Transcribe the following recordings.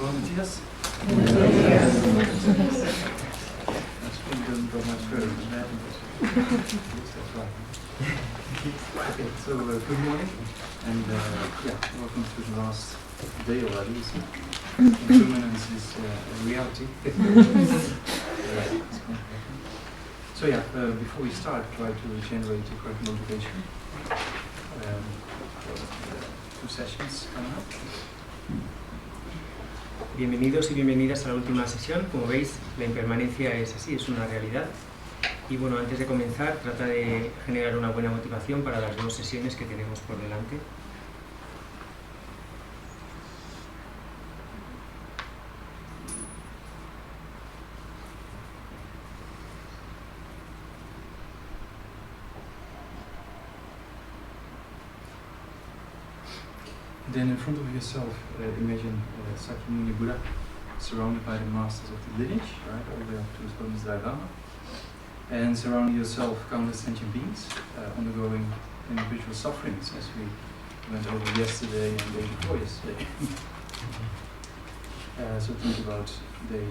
Buenos días. Buenos días. Doesn't go much further than that. Okay, so good morning, and welcome to the last day already. So, impermanence is a reality. Before we start, try to generate the correct motivation. Two sessions coming up. Bienvenidos y bienvenidas a la última sesión. Como veis, la impermanencia es así, es una realidad. Y bueno, antes de comenzar, trata de generar una buena motivación para las dos sesiones que tenemos por delante. Then in front of yourself, imagine Sakyamuni Buddha surrounded by the masters of the lineage, right, all the way up to his Holiness Dalai Lama. And surrounding yourself, countless sentient beings undergoing individual sufferings, as we went over yesterday and the day before yesterday. So think about they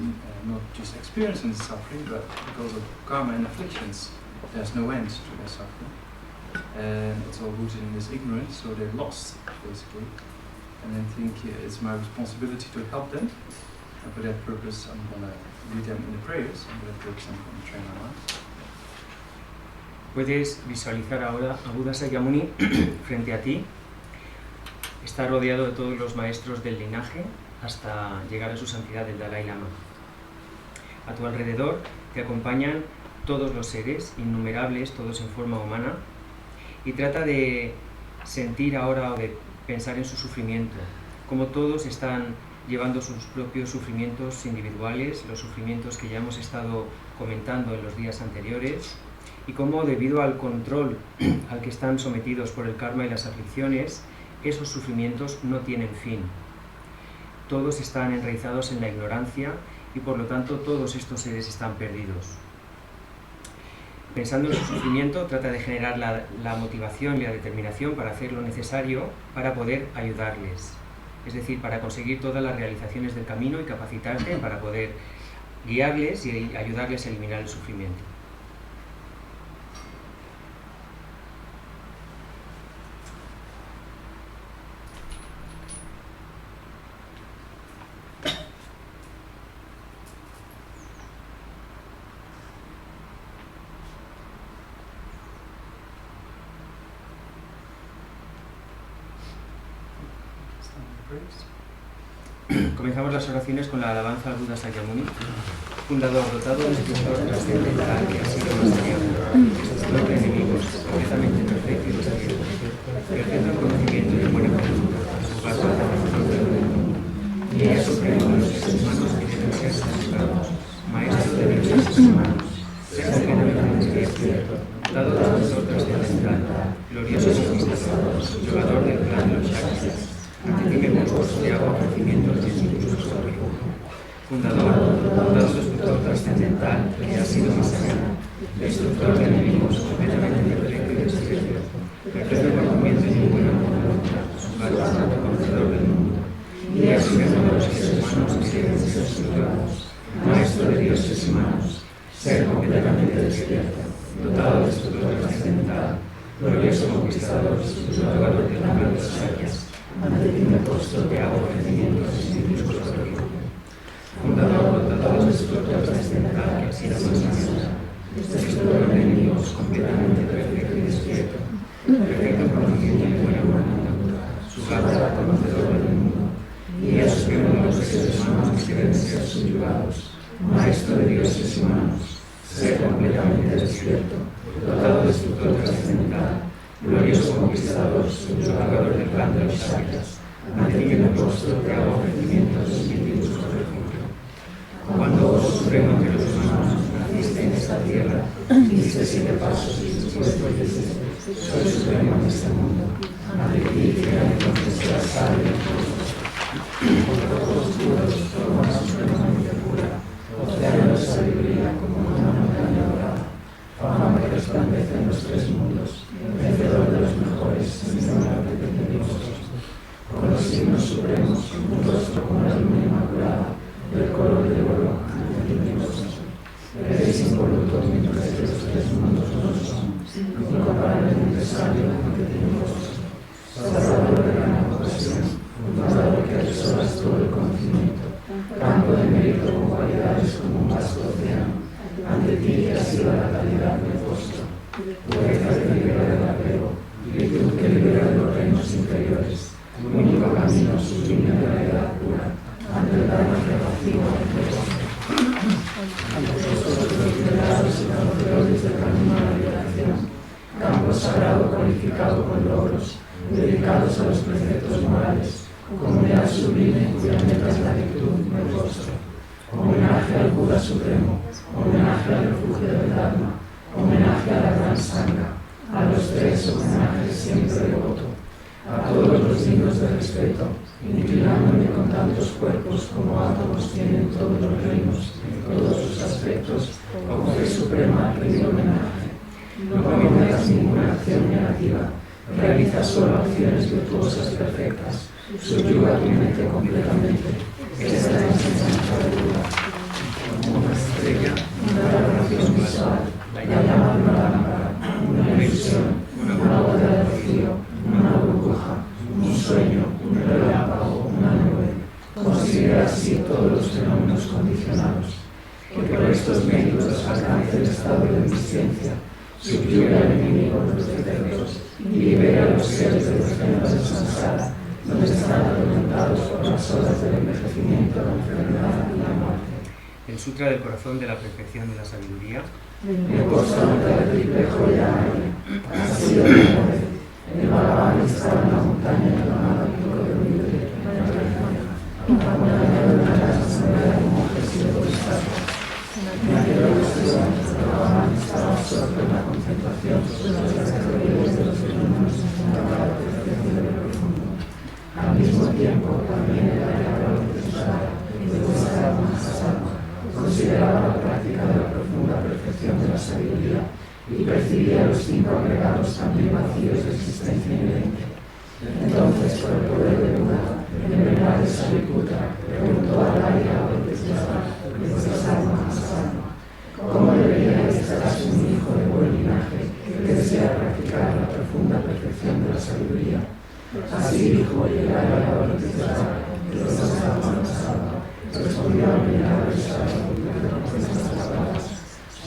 not just experiencing suffering, but because of karma and afflictions, there's no end to their suffering. And it's all rooted in this ignorance, so they're lost, basically. And I think it's my responsibility to help them. And for that purpose, I'm going to lead them in the prayers. I'm going to take some from the train online. Puedes visualizar ahora a Buda Sakyamuni frente a ti. Está rodeado de todos los maestros del linaje hasta llegar a su santidad el Dalai Lama. A tu alrededor te acompañan todos los seres, innumerables, todos en forma humana, y trata de sentir ahora o de pensar en su sufrimiento, como todos están llevando sus propios sufrimientos individuales, los sufrimientos que ya hemos estado comentando en los días anteriores, y cómo debido al control al que están sometidos por el karma y las aflicciones, esos sufrimientos no tienen fin. Todos están enraizados en la ignorancia y por lo tanto todos estos seres están perdidos. Pensando en su sufrimiento, trata de generar la motivación y la determinación para hacer lo necesario para poder ayudarles. Es decir, para conseguir todas las realizaciones del camino y capacitarte para poder guiarles y ayudarles a eliminar el sufrimiento. Comenzamos las oraciones con la alabanza al Buda Sakyamuni, fundador, dotado de un esplendor trascendental que ha sido más allá, destructor de enemigos, completamente perfecto y despierto, perfecto en conocimiento y en buena conducta, su paso a la perfección del mundo, guía supremo de los seres humanos que deben ser santificados, maestro de Dios y seres humanos, ser completamente despierto, dotado de un esplendor trascendental, glorioso conquistador, llevador del plan de los Shakyas, ante ti me conozco de agua, conocimientos y espíritus corridos. Fundador, dotado de destructor trascendental, que ha sido más allá, destructor de enemigos, completamente perfecto y despierto, perfecto en conocimiento y en buena voluntad, su valor, conocedor del mundo, guía supremo de los seres humanos que deben ser subyugados, maestro de dioses humanos, ser completamente despierto, dotado de destructor trascendental, glorioso conquistador, subyugador del plan de los Shakyas, ante ti me postro de agua, ofrecimientos y espíritus corridos. Fundador, dotado de destructor trascendental, que ha sido más allá, destructor de enemigos, completamente perfecto y despierto, perfecto en conocimiento y buena voluntad, su palabra, conocedor del mundo, guía supremo de los seres humanos que deben ser subyugados, maestro de dioses humanos, ser completamente despierto, dotado de destructor trascendental, glorioso conquistador, subyugador del plan de los Shakyas, ante ti me postro de agua, ofrecimientos y espíritus con refugio. Cuando, oh supremo entre los humanos, naciste en esta tierra, diste 7 pasos y después dijiste, soy supremo en este mundo, ante ti que entonces serás sabio en todos. Por los ojos puros, forma supremamente pura, océano de sabiduría como una montaña dorada, fama que resplandece en los 3 mundos, vencedor de los mejores, innombrable de vosotros. Con los signos supremos, un rostro como la luna inmaculada, absoluto mientras que los tres mundos no lo son, incomparablemente sabio como que tiene vosotros. Salvador de gran compasión, fundador que atesoras todo el conocimiento, campo de mérito con cualidades como un vasto océano, ante ti que ha sido la calidad del puesto, fuerza que libera del apego, virtud que libera de los reinos inferiores, único camino sublime de la edad pura, ante el daño repasivo del puesto. Ante vosotros los liberados y conocedores del camino de la liberación, campo sagrado cualificado con logros, dedicados a los preceptos morales, comunidad sublime cuya meta es la virtud del rostro, homenaje al Buda Supremo, homenaje al refugio del Dharma, homenaje a la gran sangha, a los tres homenajes siempre devoto, a todos los dignos de respeto, inclinándome con tantos cuerpos como átomos tienen todos los reinos, en todos sus aspectos, como fe suprema rendido homenaje. No cometas ninguna acción negativa, realiza solo acciones virtuosas perfectas, subyuga tu mente completamente. Esta es la enseñanza de Buda. Como una estrella, una radiación visual, la llama de una lámpara, una ilusión, una gota de rocío, una burbuja, un sueño, un relámpago, una nube. Considera así todos los fenómenos condicionados, que por estos méritos alcance el estado de omnisciencia, subyuga al enemigo de los defectos y libera a los seres de los géneros de samsara, donde están atormentados por las olas del envejecimiento, la enfermedad y la muerte. El Sutra del Corazón de la Perfección de la Sabiduría. Me posto ante la triple joya Maya, ha sido mi poder. El Bhagavan estaba en la montaña llamada Pico de Ruido, acompañado de una gran asamblea de monjes y de bodhisattvas. En aquella ocasión, el Bhagavan estaba absorto en la concentración sobre las categorías de los fenómenos en la perfección de lo profundo. Al mismo tiempo, también el Ayatollah de Bodhisattva consideraba la práctica de la profunda perfección de la sabiduría y percibía los 5 agregados también vacíos de existencia inherente. Entonces, por el poder de Buda, el venerable Sariputta preguntó al Arya ¿cómo debería estarse un hijo de buen linaje que desea practicar la profunda perfección de la sabiduría? Así dijo el Arya respondió al venerable Sariputta con estas palabras: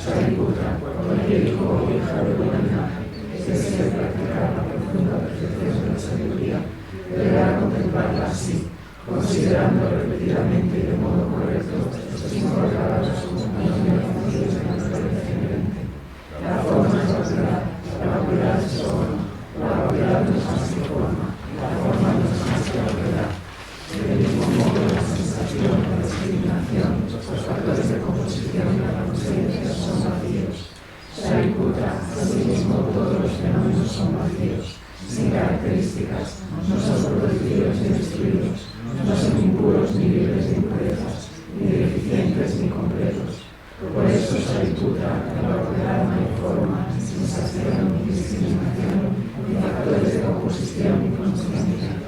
Sariputta, cualquier hijo o hija de buen linaje que desee practicar la profunda perfección de la sabiduría deberá contemplarla así, considerando repetidamente y de modo correcto los 5 agregados como manifestaciones de la naturaleza inherente. La forma es vacuidad, la vacuidad es forma, la vacuidad no es más que forma, la forma no es más que vacuidad. Del mismo modo, la sensación, la discriminación, los factores de composición y la conciencia son vacíos. Sariputta, asimismo, todos los fenómenos son vacíos, sin características, no son producidos ni destruidos, no son impuros ni libres de impurezas, ni deficientes ni completos. Por eso, Sariputta, en la vacuidad no hay forma, ni sensación, ni discriminación, ni factores de composición ni conciencia.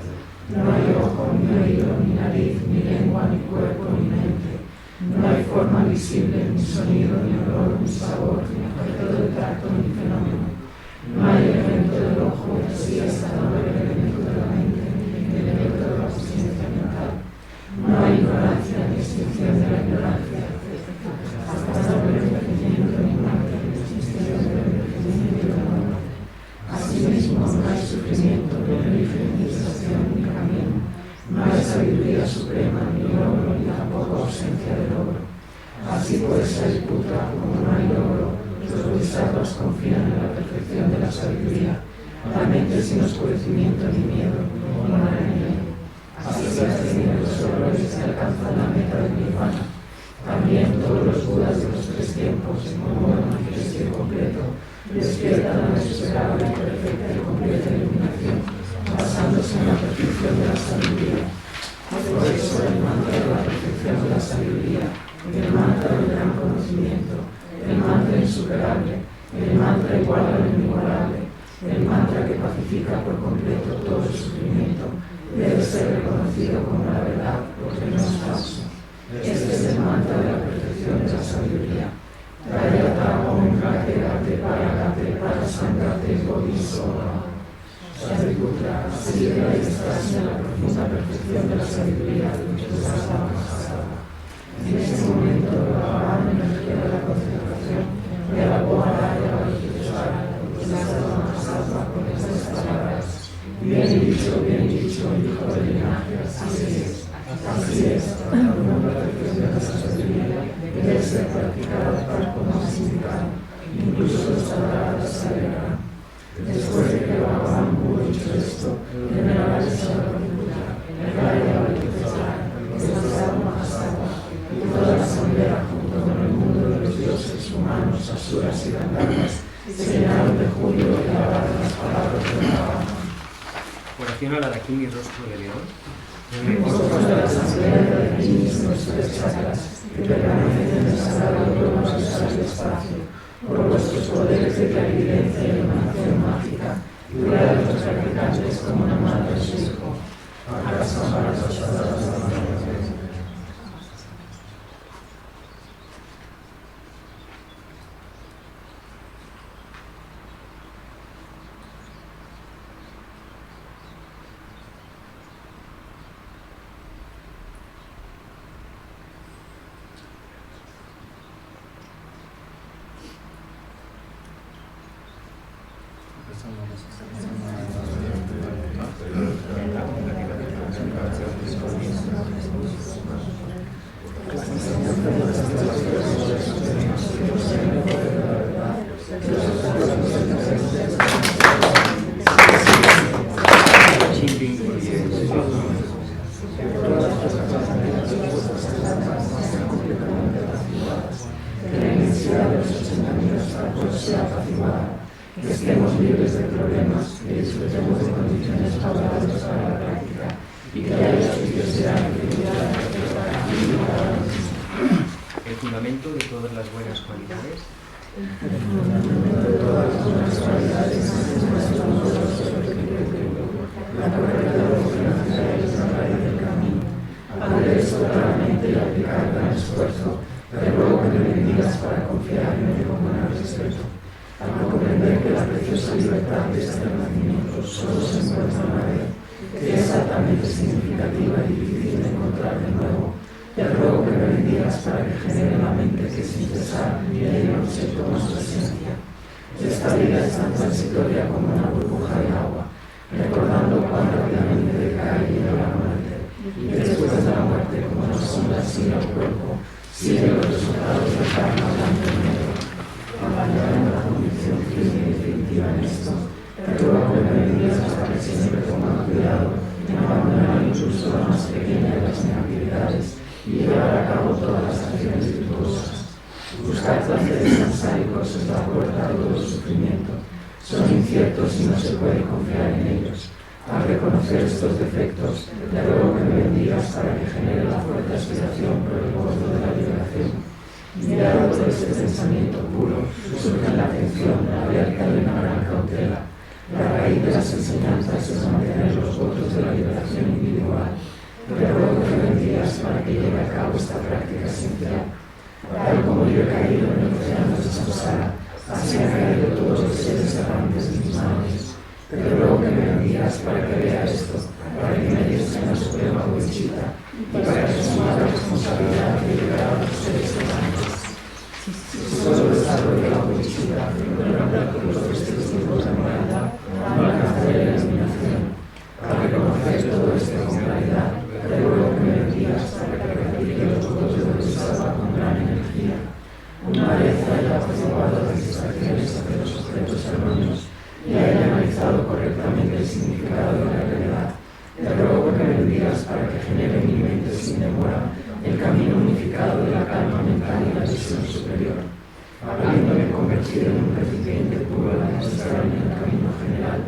No hay ojo, ni oído, ni nariz, ni lengua, ni cuerpo, ni mente. No hay forma visible, ni sonido, ni olor, ni sabor, ni efecto del tacto, ni fenómeno. No hay elemento del ojo, y así hasta no haber el elemento de la mente, ni el elemento de la conciencia mental. No hay ignorancia, ni extinción de la ignorancia, hasta no haber envejecimiento, ni muerte, ni extinción del envejecimiento y la muerte. Asimismo, no hay sufrimiento, ni origen, ni estación, ni camino. No hay sabiduría suprema, ni logro, ni tampoco ausencia de logro. Así pues, Sariputta, como no hay logro, los bodhisattvas confían en la perfección de la sabiduría, la mente sin oscurecimiento ni miedo, ni honra ni ley. Así se abstienen los horrores que alcanzan la meta del nirvana. También todos los budas de los 3 tiempos, en un modo manifiesto y completo, despiertan a la esperable, perfecta y completa iluminación, basándose en la perfección de la sabiduría. Por eso el mantra de la perfección de la sabiduría, el mantra del gran conocimiento, el mantra insuperable, el mantra igual al inigualable, el mantra que pacifica por completo todo el sufrimiento, debe ser reconocido como la verdad, porque no es falso. Este es el mantra de la perfección de la sabiduría. Dayata Om Rakegate Paragate Parasangate Bodhisola. Shariputra, sigue y estás en la profunda perfección de la sabiduría de Vajrasattva Mahasaya. En ese momento, la energía de la concentración me alabó a la Vajrasattva Mahasaya con estas palabras. Bien dicho, hijo del linaje, así es. Así es, la profunda perfección de la sabiduría debe ser practicada tal como se indica, incluso los sagradas sagradas. Después de que Bhagavan hubo dicho esto, el venerable Shariputra, el Raya Vajrasattva, el Mahasattva y toda la asamblea junto con el mundo de los dioses humanos, asuras y gandharvas se llenaron de júbilo y alabaron las palabras de Bhagavan. Oración a la Dakini, rostro de león. Ojos de la asamblea de la Dakinis, nuestros chakras, que permanecen en el sagrado trono del sabio espacio, por vuestros poderes de clarividencia y emanación mágica, cuidad de los practicantes como una madre a su hijo. Que estemos libres de problemas, que disfrutemos de condiciones favorables para la práctica y que haya curiosidad y felicidad para nosotros. El fundamento de todas las buenas cualidades. El fundamento de todas las buenas cualidades es nuestro doloroso equilibrio, la correcta doctrina es la raíz del camino. Aprender esto claramente y aplicar gran esfuerzo, te ruego que me bendigas para confiar en ello con gran respeto. Al comprender que la preciosa libertad de este renacimiento solo se encuentra en la vez, que es altamente significativa y difícil de encontrar de nuevo, te ruego que me bendigas para que genere la mente que sin cesar viene el objeto más su esencia. Esta vida es tan transitoria como una burbuja de agua, recordando cuán rápidamente decae y llega la muerte, y después de la muerte, como la sombra sigue al cuerpo, siguen los resultados del karma blanco y negro. Abandonando la convicción firme y definitiva en esto, te ruego que me bendigas para que siempre ponga cuidado en abandonar incluso la más pequeña de las negatividades y llevar a cabo todas las acciones virtuosas. Buscar placeres sansáricos es la puerta de todo sufrimiento. Son inciertos y no se puede confiar en ellos. Al reconocer estos defectos, te ruego que me bendigas para que genere la fuerte aspiración por el gozo de la liberación. Mirado por este pensamiento puro, surge la atención abierta de una gran cautela. La raíz de las enseñanzas es mantener los votos de la liberación individual. Te ruego que me bendigas para que lleve a cabo esta práctica esencial. Tal como yo he caído en el océano de samsara, así han caído todos los seres errantes de mis manos. Te ruego que me bendigas para que vea esto, para que me des en la suprema bodhisattva y para que asuma la responsabilidad de liberar a los seres errantes. Solo desarrolla la bodhisattva, logrando todos los testigos de moralidad, no alcanzaré la iluminación. Al reconocer todo esto con claridad, te ruego que me bendigas para que practique los votos de bodhisattva con gran energía. Una vez haya apaciguado las distracciones hacia los objetos erróneos y haya analizado correctamente el significado de la realidad, te ruego que me bendigas para que genere en mi mente sin demora el camino unificado de la calma mental y la visión superior. Habiéndome convertido en un recipiente puro de administrar en el camino general,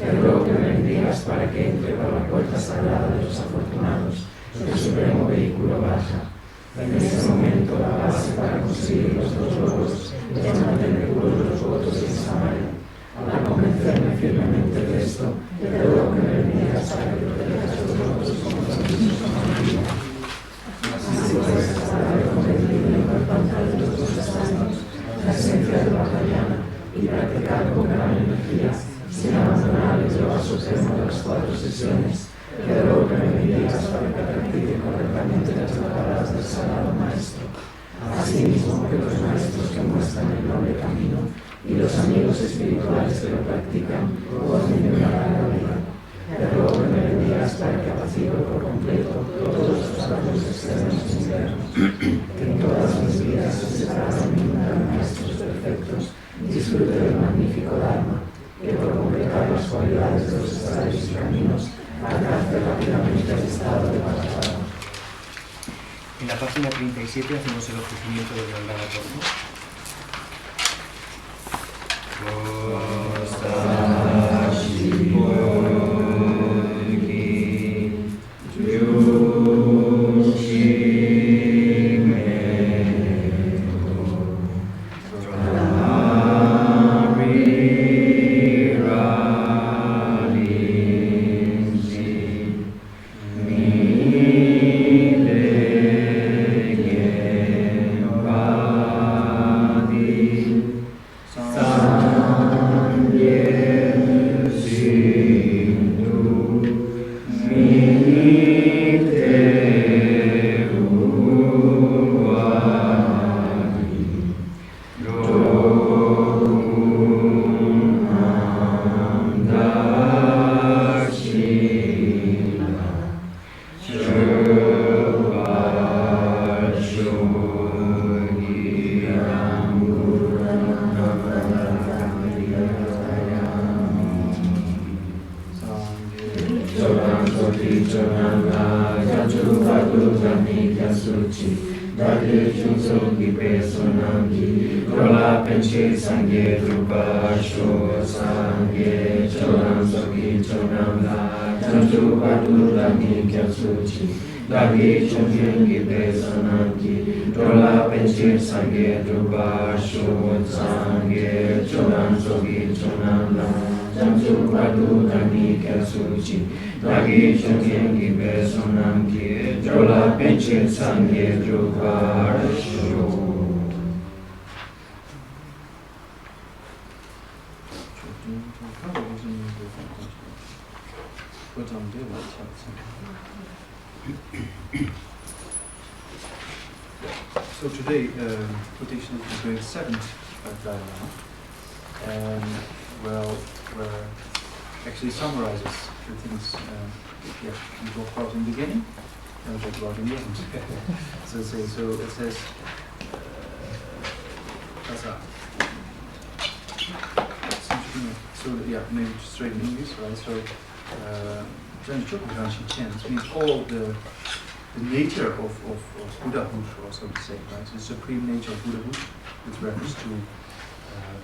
te ruego que me bendigas para que entre por la puerta sagrada de los afortunados, el supremo vehículo Vajra. En ese momento la base para conseguir los dos logros es mantener puros los votos de Samaya. Al convencerme firmemente de esto, te ruego que me bendigas para que protejas los votos como también su familia. Así pues, para haber comprendido la importancia de los dos estados, filosofía yoga y practicar con gran energía, sin abandonar el yoga supremo de las 4 sesiones, que de lo que me digas para que practique correctamente las palabras del Sagrado Maestro. Asimismo, que los maestros que muestran el noble camino y los amigos espirituales que lo practican gocen de una gran vida. Te ruego que me bendigas para que apacigue por completo todos los actos externos e internos, que en todas mis vidas se separaron de maestros perfectos, disfrute del magnífico Dharma, que por completar las cualidades de los estadios y caminos alcance rápidamente el estado de Parampara. En la página 37 hacemos el ofrecimiento de Mandala Torno. So today, quotation is doing 7th Dalai Lama, and where actually summarizes the things we talked about in the beginning and we talked about in the end. So it says, maybe straight in English, right? So, means all the nature of Buddhahood, or so to say, right? So the supreme nature of Buddhahood, with reference to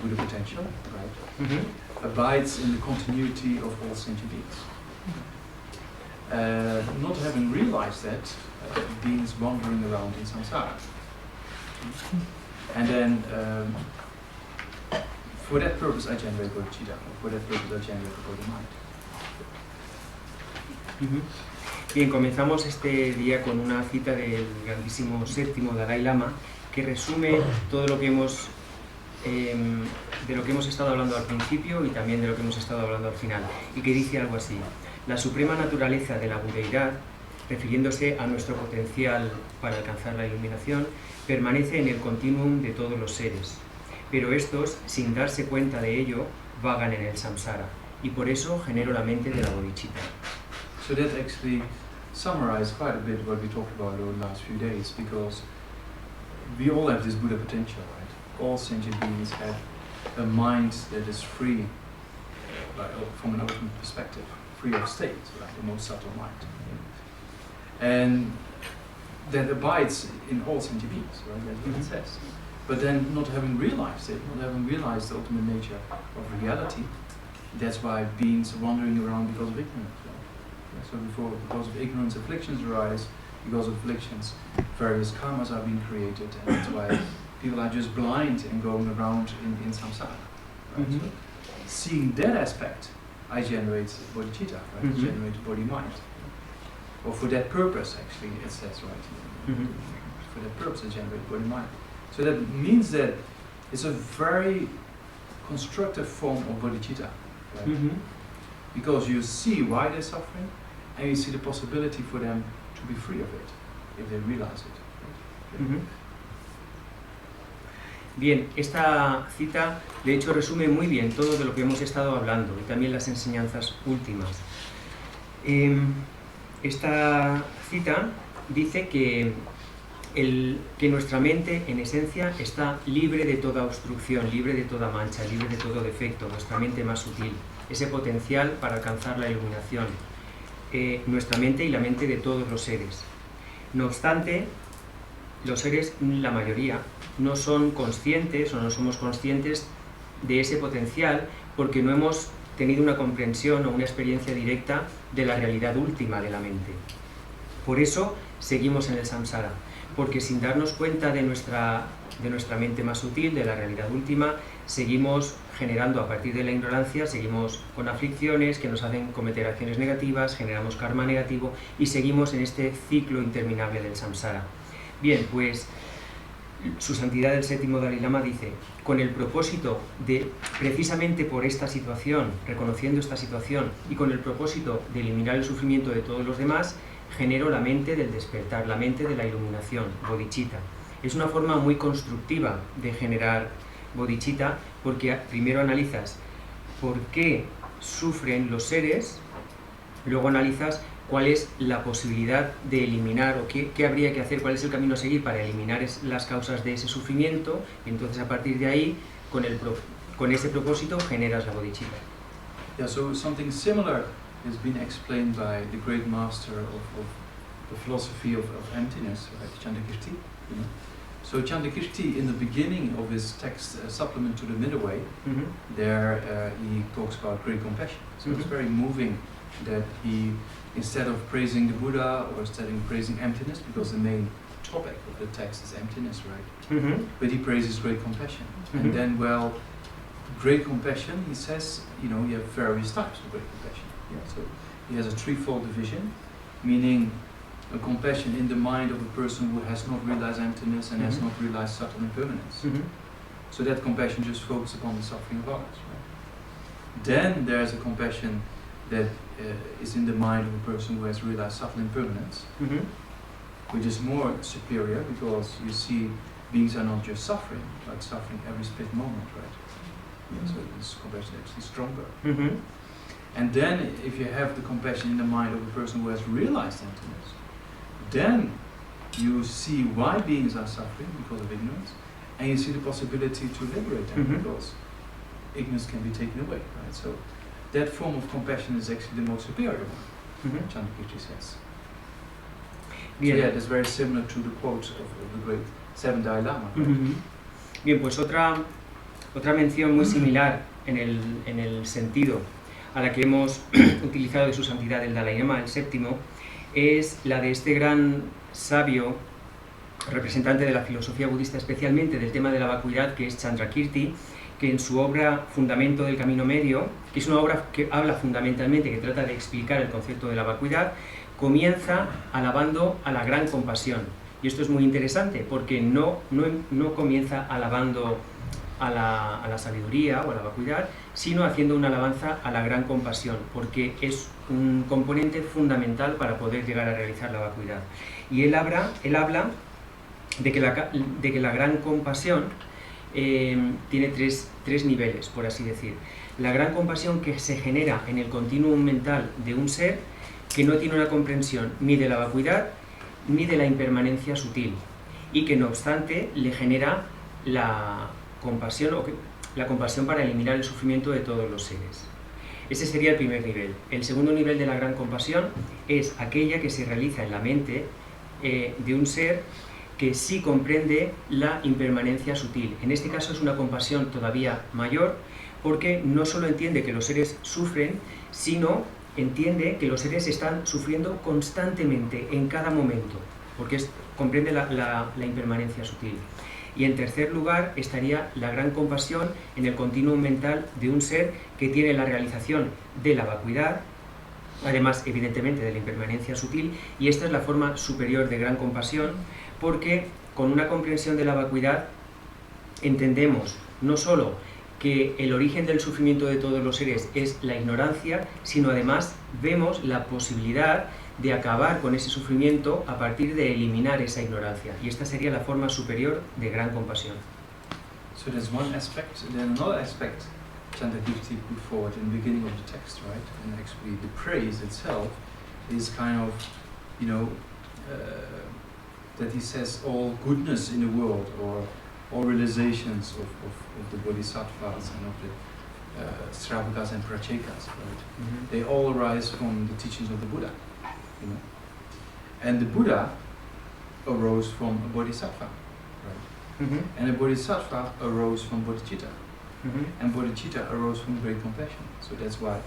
Buddha potential, right? Abides in the continuity of all sentient beings. Not having realized that, beings wandering around in samsara. And then, for that purpose, I generate bodhicitta. For that purpose, I generate the body mind. Bien, comenzamos este día con una cita del grandísimo séptimo Dalai Lama que resume todo lo que hemos de lo que hemos estado hablando al principio y también de lo que hemos estado hablando al final, y que dice algo así: la suprema naturaleza de la budeidad, refiriéndose a nuestro potencial para alcanzar la iluminación, permanece en el continuum de todos los seres, pero estos, sin darse cuenta de ello, vagan en el samsara, y por eso genero la mente de la bodhicitta. So that actually summarized quite a bit what we talked about over the last few days, because we all have this Buddha potential, right? All sentient beings have a mind that is free, from an ultimate perspective, free of state, right? The most subtle mind. And that abides in all sentient beings, right? That's what it says. But then not having realized it, not having realized the ultimate nature of reality, that's why beings are wandering around because of ignorance. So because of ignorance, afflictions arise. Because of afflictions, various karmas are being created, and that's why people are just blind and going around in samsara. Right? So seeing that aspect, I generate bodhicitta, right? Generate body-mind. Or for that purpose, actually, it says right here. For that purpose, I generate body-mind. So that means that It's a very constructive form of bodhicitta, right? Because you see why they're suffering, and you see the possibility for them to be free of it, if they realize it. Right? Bien, esta cita de hecho resume muy bien todo de lo que hemos estado hablando y también las enseñanzas últimas. Esta cita dice que nuestra mente en esencia está libre de toda obstrucción, libre de toda mancha, libre de todo defecto, nuestra mente más sutil, ese potencial para alcanzar la iluminación, nuestra mente y la mente de todos los seres. No obstante, los seres, la mayoría, no son conscientes o no somos conscientes de ese potencial porque no hemos tenido una comprensión o una experiencia directa de la realidad última de la mente. Por eso seguimos en el samsara, porque sin darnos cuenta de nuestra mente más sutil, de la realidad última, seguimos generando a partir de la ignorancia, seguimos con aflicciones que nos hacen cometer acciones negativas, generamos karma negativo y seguimos en este ciclo interminable del samsara. Bien, pues Su Santidad el Séptimo Dalai Lama dice, con el propósito de, precisamente por esta situación, reconociendo esta situación y con el propósito de eliminar el sufrimiento de todos los demás, genero la mente del despertar, la mente de la iluminación, bodhicitta. Es una forma muy constructiva de generar bodhicitta porque primero analizas por qué sufren los seres, luego analizas cuál es la posibilidad de eliminar o qué habría que hacer, cuál es el camino a seguir para eliminar las causas de ese sufrimiento, y entonces a partir de ahí, con ese propósito, generas la bodhicitta. Yeah, so something similar has been explained by the great master of the philosophy of emptiness, right, Chandrakirti. You know? So Chandrakirti, in the beginning of his text, Supplement to the Middle Way, there he talks about great compassion. So it's very moving that he, instead of praising the Buddha or instead of praising emptiness, because the main topic of the text is emptiness, right? But he praises great compassion. And then, well, great compassion, he says, you know, you have various types of great compassion. Yeah? So he has a threefold division, meaning a compassion in the mind of a person who has not realized emptiness and has not realized subtle impermanence. So that compassion just focuses upon the suffering of others. Right? Then there's a compassion that is in the mind of a person who has realized subtle impermanence, which is more superior because you see beings are not just suffering, but suffering every split moment, right? Yeah, so this compassion is actually stronger. And then if you have the compassion in the mind of a person who has realized emptiness, then you see why beings are suffering because of ignorance, and you see the possibility to liberate them because ignorance can be taken away, right? So that form of compassion is actually the most superior one, Chandrakirti says. So yeah, that's very similar to the quote of the great Seventh Dalai Lama. Right? Bien, pues otra mención muy similar en el sentido a la que hemos utilizado de Su Santidad el Dalai Lama, el séptimo, es la de este gran sabio, representante de la filosofía budista, especialmente del tema de la vacuidad, que es Chandrakirti, que en su obra Fundamento del Camino Medio, que es una obra que habla fundamentalmente, que trata de explicar el concepto de la vacuidad, comienza alabando a la gran compasión. Y esto es muy interesante porque no comienza alabando a la sabiduría o a la vacuidad, sino haciendo una alabanza a la gran compasión, porque es un componente fundamental para poder llegar a realizar la vacuidad. Y él habla de que la gran compasión tiene tres niveles, por así decir. La gran compasión que se genera en el continuum mental de un ser que no tiene una comprensión ni de la vacuidad ni de la impermanencia sutil, y que no obstante le genera la compasión para eliminar el sufrimiento de todos los seres. Ese sería el primer nivel. El segundo nivel de la gran compasión es aquella que se realiza en la mente de un ser que sí comprende la impermanencia sutil. En este caso es una compasión todavía mayor porque no solo entiende que los seres sufren, sino entiende que los seres están sufriendo constantemente, en cada momento, porque comprende la impermanencia sutil. Y en tercer lugar estaría la gran compasión en el continuum mental de un ser que tiene la realización de la vacuidad, además evidentemente de la impermanencia sutil, y esta es la forma superior de gran compasión, porque con una comprensión de la vacuidad entendemos no solo que el origen del sufrimiento de todos los seres es la ignorancia, sino además vemos la posibilidad de acabar con ese sufrimiento a partir de eliminar esa ignorancia. Y esta sería la forma superior de gran compasión. So there's one aspect, and then another aspect Chandrakirti put forward in the beginning of the text, right? And actually the praise itself is kind of, you know, that he says all goodness in the world, or all realizations of the bodhisattvas and of the Sravakas and Prachekas, right? Mm-hmm. They all arise from the teachings of the Buddha, you know. And the Buddha arose from a bodhisattva, right? Mm-hmm. And a bodhisattva arose from bodhicitta. Mm-hmm. And bodhicitta arose from great compassion. So that's why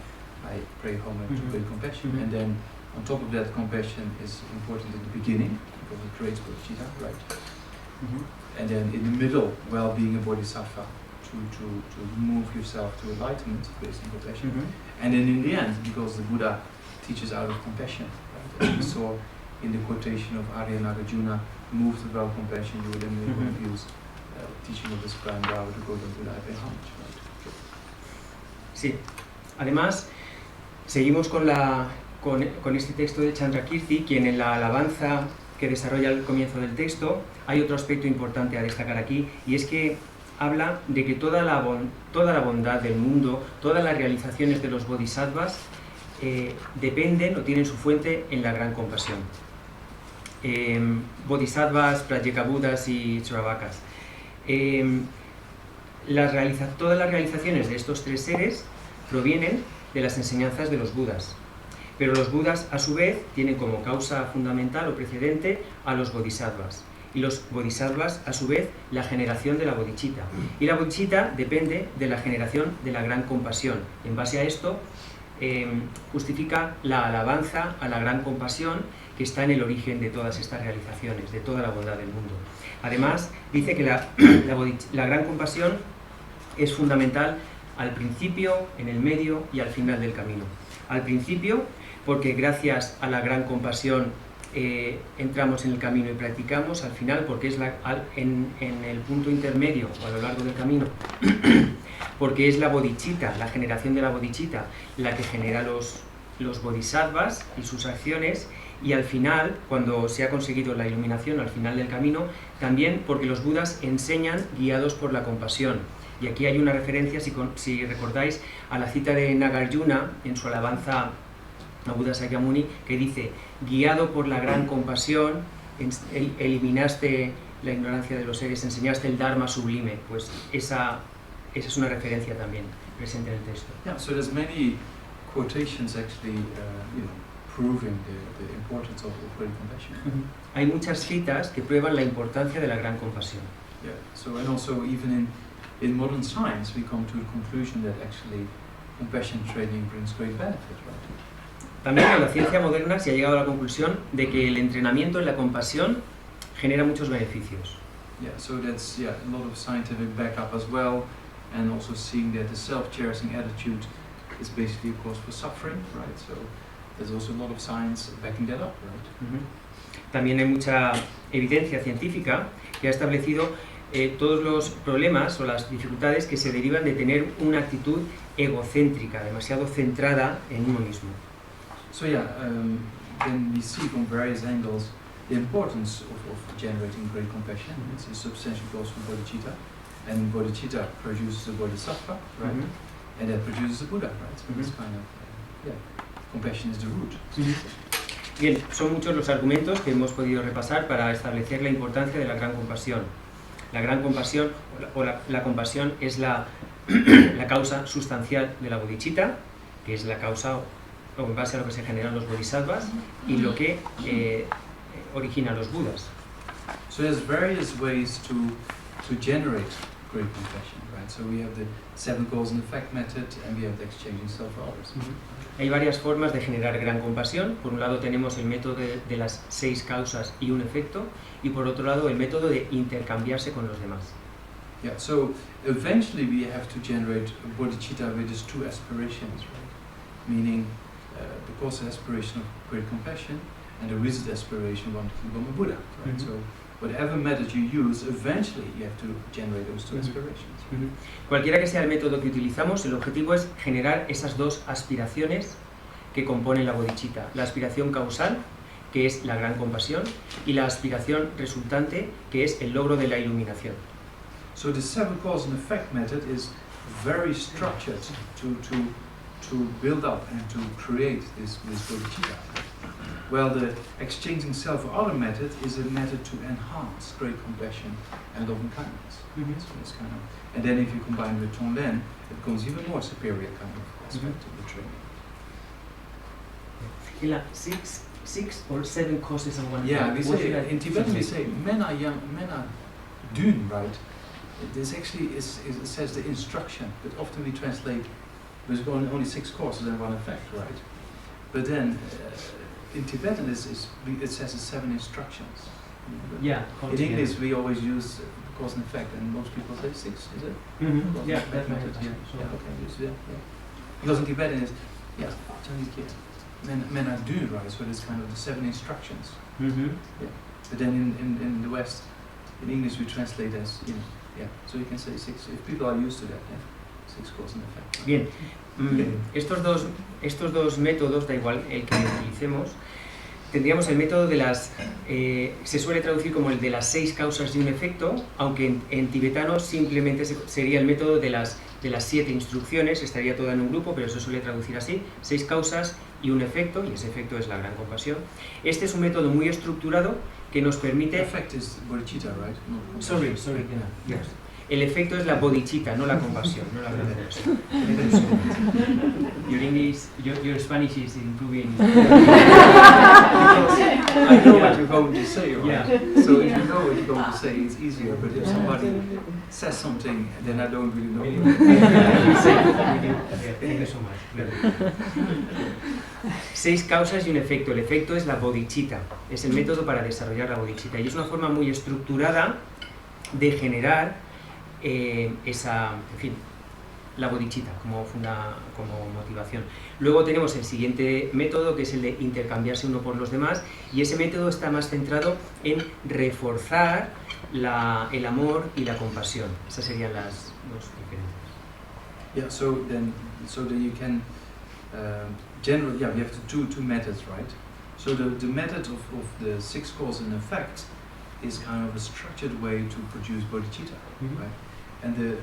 I pray homage to great compassion. Mm-hmm. And then on top of that, compassion is important in the beginning, because it creates bodhicitta, right? Mm-hmm. And then in the middle, while being a bodhisattva, to move yourself to enlightenment based on compassion. Mm-hmm. And then in the end, because the Buddha teaches out of compassion, right? As we saw in the quotation of Arya Nagarjuna, moved without compassion, you would then Mm-hmm. use teaching of the Supreme Tao to go to Buddha and pay homage, right? Sí. Además, seguimos con este texto de Chandrakirti, quien en la alabanza que desarrolla al comienzo del texto, hay otro aspecto importante a destacar aquí, y es que habla de que toda la bondad del mundo, todas las realizaciones de los bodhisattvas dependen o tienen su fuente en la gran compasión. Bodhisattvas, Pratyekabuddhas y Sravakas. Todas las realizaciones de estos tres seres provienen de las enseñanzas de los Budas. Pero los Budas, a su vez, tienen como causa fundamental o precedente a los Bodhisattvas. Y los Bodhisattvas, a su vez, la generación de la Bodhicitta. Y la Bodhicitta depende de la generación de la gran compasión. En base a esto, justifica la alabanza a la gran compasión que está en el origen de todas estas realizaciones, de toda la bondad del mundo. Además, dice que la gran compasión es fundamental al principio, en el medio y al final del camino. Al principio, porque gracias a la gran compasión entramos en el camino y practicamos. Al final, porque es en el punto intermedio o a lo largo del camino, porque es la bodhicitta, la generación de la bodhicitta, la que genera los bodhisattvas y sus acciones. Y al final, cuando se ha conseguido la iluminación al final del camino, también porque los Budas enseñan guiados por la compasión. Y aquí hay una referencia, si recordáis, a la cita de Nagarjuna en su alabanza a Buda Sakyamuni, que dice: guiado por la gran compasión, eliminaste la ignorancia de los seres, enseñaste el Dharma sublime. Pues esa es una referencia también presente en el texto. Yeah, so there's many quotations actually, proving the importance of great compassion. Hay muchas citas que prueban la importancia de la gran compasión. Yeah. So and also even in modern science, we come to the conclusion that actually compassion training brings great benefit, right? También en la ciencia moderna se ha llegado a la conclusión de que el entrenamiento en la compasión genera muchos beneficios. Yeah. So that's a lot of scientific backup as well, and also seeing that the self-cherishing attitude is basically a cause for suffering, right? So there's also a lot of science backing that up, right? También hay mucha evidencia científica que ha establecido todos los problemas o las dificultades que se derivan de tener una actitud egocéntrica, demasiado centrada en uno mismo. So then we see from various angles the importance of generating great compassion. It's a substantial cause for bodhicitta, and bodhicitta produces a bodhisattva, right? And that produces a Buddha, right? So it's kind of, compassion is the root. Bien, son muchos los argumentos que hemos podido repasar para establecer la importancia de la gran compasión. La gran compasión la compasión es la causa sustancial de la bodhicitta, que es la causa o en base a lo que se generan los bodhisattvas y lo que origina los Budas. So there's various ways to generate great compassion, right? So we have the 7 cause and effect method, and we have the exchanging self for others. Hay varias formas de generar gran compasión. Por un lado tenemos el método de las 6 causas y un efecto, y por otro lado el método de intercambiarse con los demás. Yeah, so eventually we have to generate a bodhicitta with these 2 aspirations, right? Meaning the cause and aspiration of great compassion, and the wizard aspiration wanting to become a Buddha, right? So whatever method you use, eventually you have to generate those two aspirations. Cualquiera que sea el método que utilizamos, el objetivo es generar esas dos aspiraciones que componen la bodhicitta. La aspiración causal, que es la gran compasión, y la aspiración resultante, que es el logro de la iluminación. So the seven cause and effect method is very structured to build up and to create this bodhicitta. Well, the exchanging self for other method is a method to enhance great compassion and loving kindness. So it's kind of, and then if you combine with Tonglen, it becomes even more superior kind of aspect of the training. Y la six or seven causes and one Yeah, effect. we say, in Tibetan we say mena yang, mena dun, right? This actually it says the instruction, but often we translate there's only 6 causes and 1 effect, right? But then in Tibetan it says the 7 instructions. Yeah. In English we always use cause and effect, and most people say 6, is it? Cause Yeah, and effect that method. matters. Yeah, okay, yeah. Because in Tibetan it's Chinese kid. Mena dun, right? So it's kind of the 7 instructions. But then in the West, in English we translate as, so you can say 6, if people are used to that, 6 cause and effect. Bien, estos dos métodos, da igual el que utilicemos, tendríamos el método de las, se suele traducir como el de las 6 causas y un efecto, aunque en tibetano simplemente sería el método de las 7 instrucciones, estaría todo en un grupo, pero se suele traducir así, 6 causas y un efecto, y ese efecto es la gran compasión. Este es un método muy estructurado que nos permite... Effect is bodhicitta, right? No, Sorry, yes. El efecto es la bodhicitta, no la compasión, no la gran compasión. Your English, your Spanish is improving. I know what you're going to say, right? Yeah. So if you know what you're going to say, it's easier. But if somebody says something, then I don't really know. Thank you so much. 6 causas y un efecto. El efecto es la bodhicitta, es el método para desarrollar la bodhicitta y es una forma muy estructurada de generar la bodhicitta como motivación. Luego tenemos el siguiente método, que es el de intercambiarse uno por los demás, y ese método está más centrado en reforzar el amor y la compasión. Esas serían las dos diferencias. Yeah. So then you can generally, we have two methods, right? So the method of the 6 cause and effect is kind of a structured way to produce bodhicitta, right? And the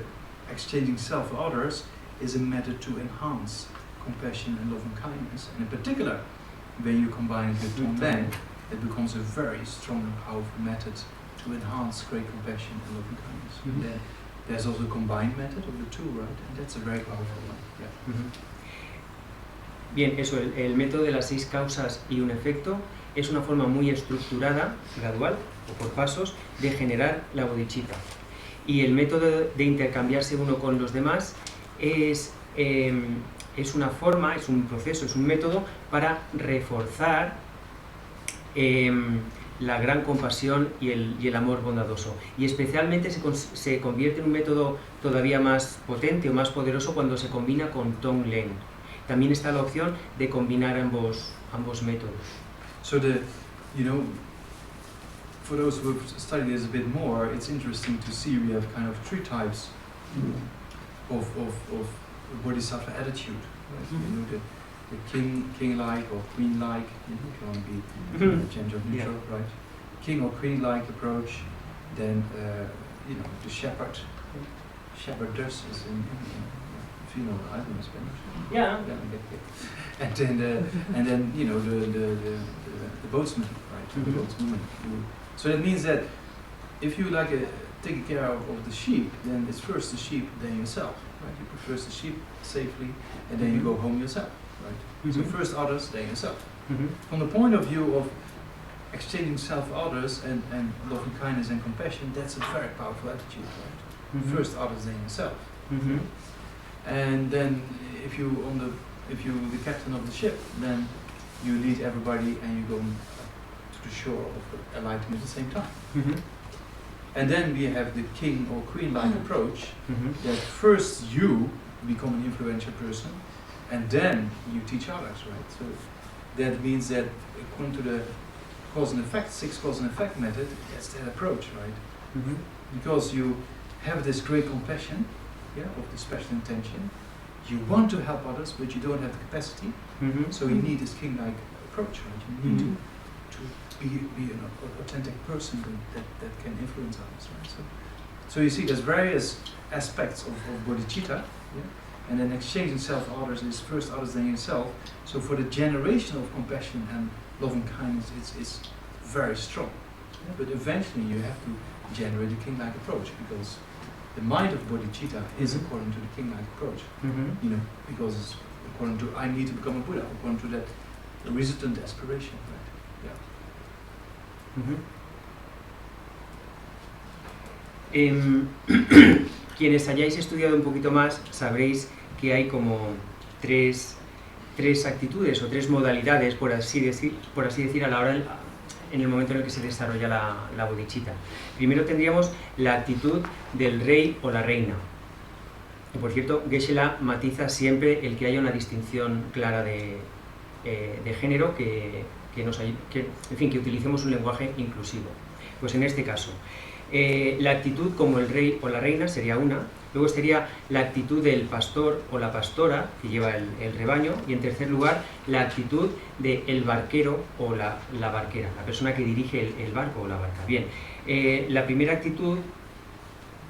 exchanging self for others is a method to enhance compassion and loving kindness. And in particular, when you combine it with Tonglen, it becomes a very strong and powerful method to enhance great compassion and loving kindness. And then there's also a combined method of the two, right? And that's a very powerful one. Yeah. Bien, eso, el método de las 6 causas y un efecto es una forma muy estructurada, gradual o por pasos, de generar la bodhicitta. Y el método de intercambiarse uno con los demás es una forma, es un proceso, es un método para reforzar la gran compasión y el amor bondadoso. Y especialmente se convierte en un método todavía más potente o más poderoso cuando se combina con Tonglen. También está la opción de combinar ambos métodos. So for those who have studied this a bit more, it's interesting to see we have kind of 3 types of bodhisattva attitude. Right? The king-like or queen-like, can only be gender neutral, right? King or queen-like approach, then the shepherdess is in female, I don't know Spanish. Yeah. And then the boatsman, right? The boatswoman. So that means that if you take care of the sheep, then it's first the sheep, then yourself, right? You put first the sheep safely, and then you go home yourself, right? So first others, then yourself. From the point of view of exchanging self for others and loving kindness and compassion, that's a very powerful attitude, right? First others, then yourself. And then if you're the captain of the ship, then you lead everybody and you go to the shore of enlightenment at the same time. And then we have the king or queen-like approach, that first you become an influential person, and then you teach others, right? So that means that according to the cause and effect, six cause and effect method, that's that approach, right? Because you have this great compassion, yeah, of the special intention. You want to help others, but you don't have the capacity. So you need this king-like approach, right? You need to be an authentic person that can influence others, right? So you see, there's various aspects of bodhicitta, yeah? And then exchanging self for others is first others then yourself. So for the generation of compassion and loving kindness, it's very strong. Yeah? But eventually you have to generate a king-like approach, because the mind of bodhicitta is according to the king-like approach. You know, because it's according to I need to become a Buddha, according to that resultant aspiration, right? Yeah. Quienes hayáis estudiado un poquito más sabréis que hay como tres actitudes o tres modalidades, por así decir, a la hora en el momento en el que se desarrolla la bodhicitta. Primero tendríamos la actitud del rey o la reina. Y por cierto, Geshe-la matiza siempre el que haya una distinción clara de género, que utilicemos un lenguaje inclusivo. Pues en este caso, la actitud como el rey o la reina sería una. Luego estaría la actitud del pastor o la pastora que lleva el rebaño, y en tercer lugar la actitud del barquero o la barquera, la persona que dirige el barco o la barca. Bien, la primera actitud,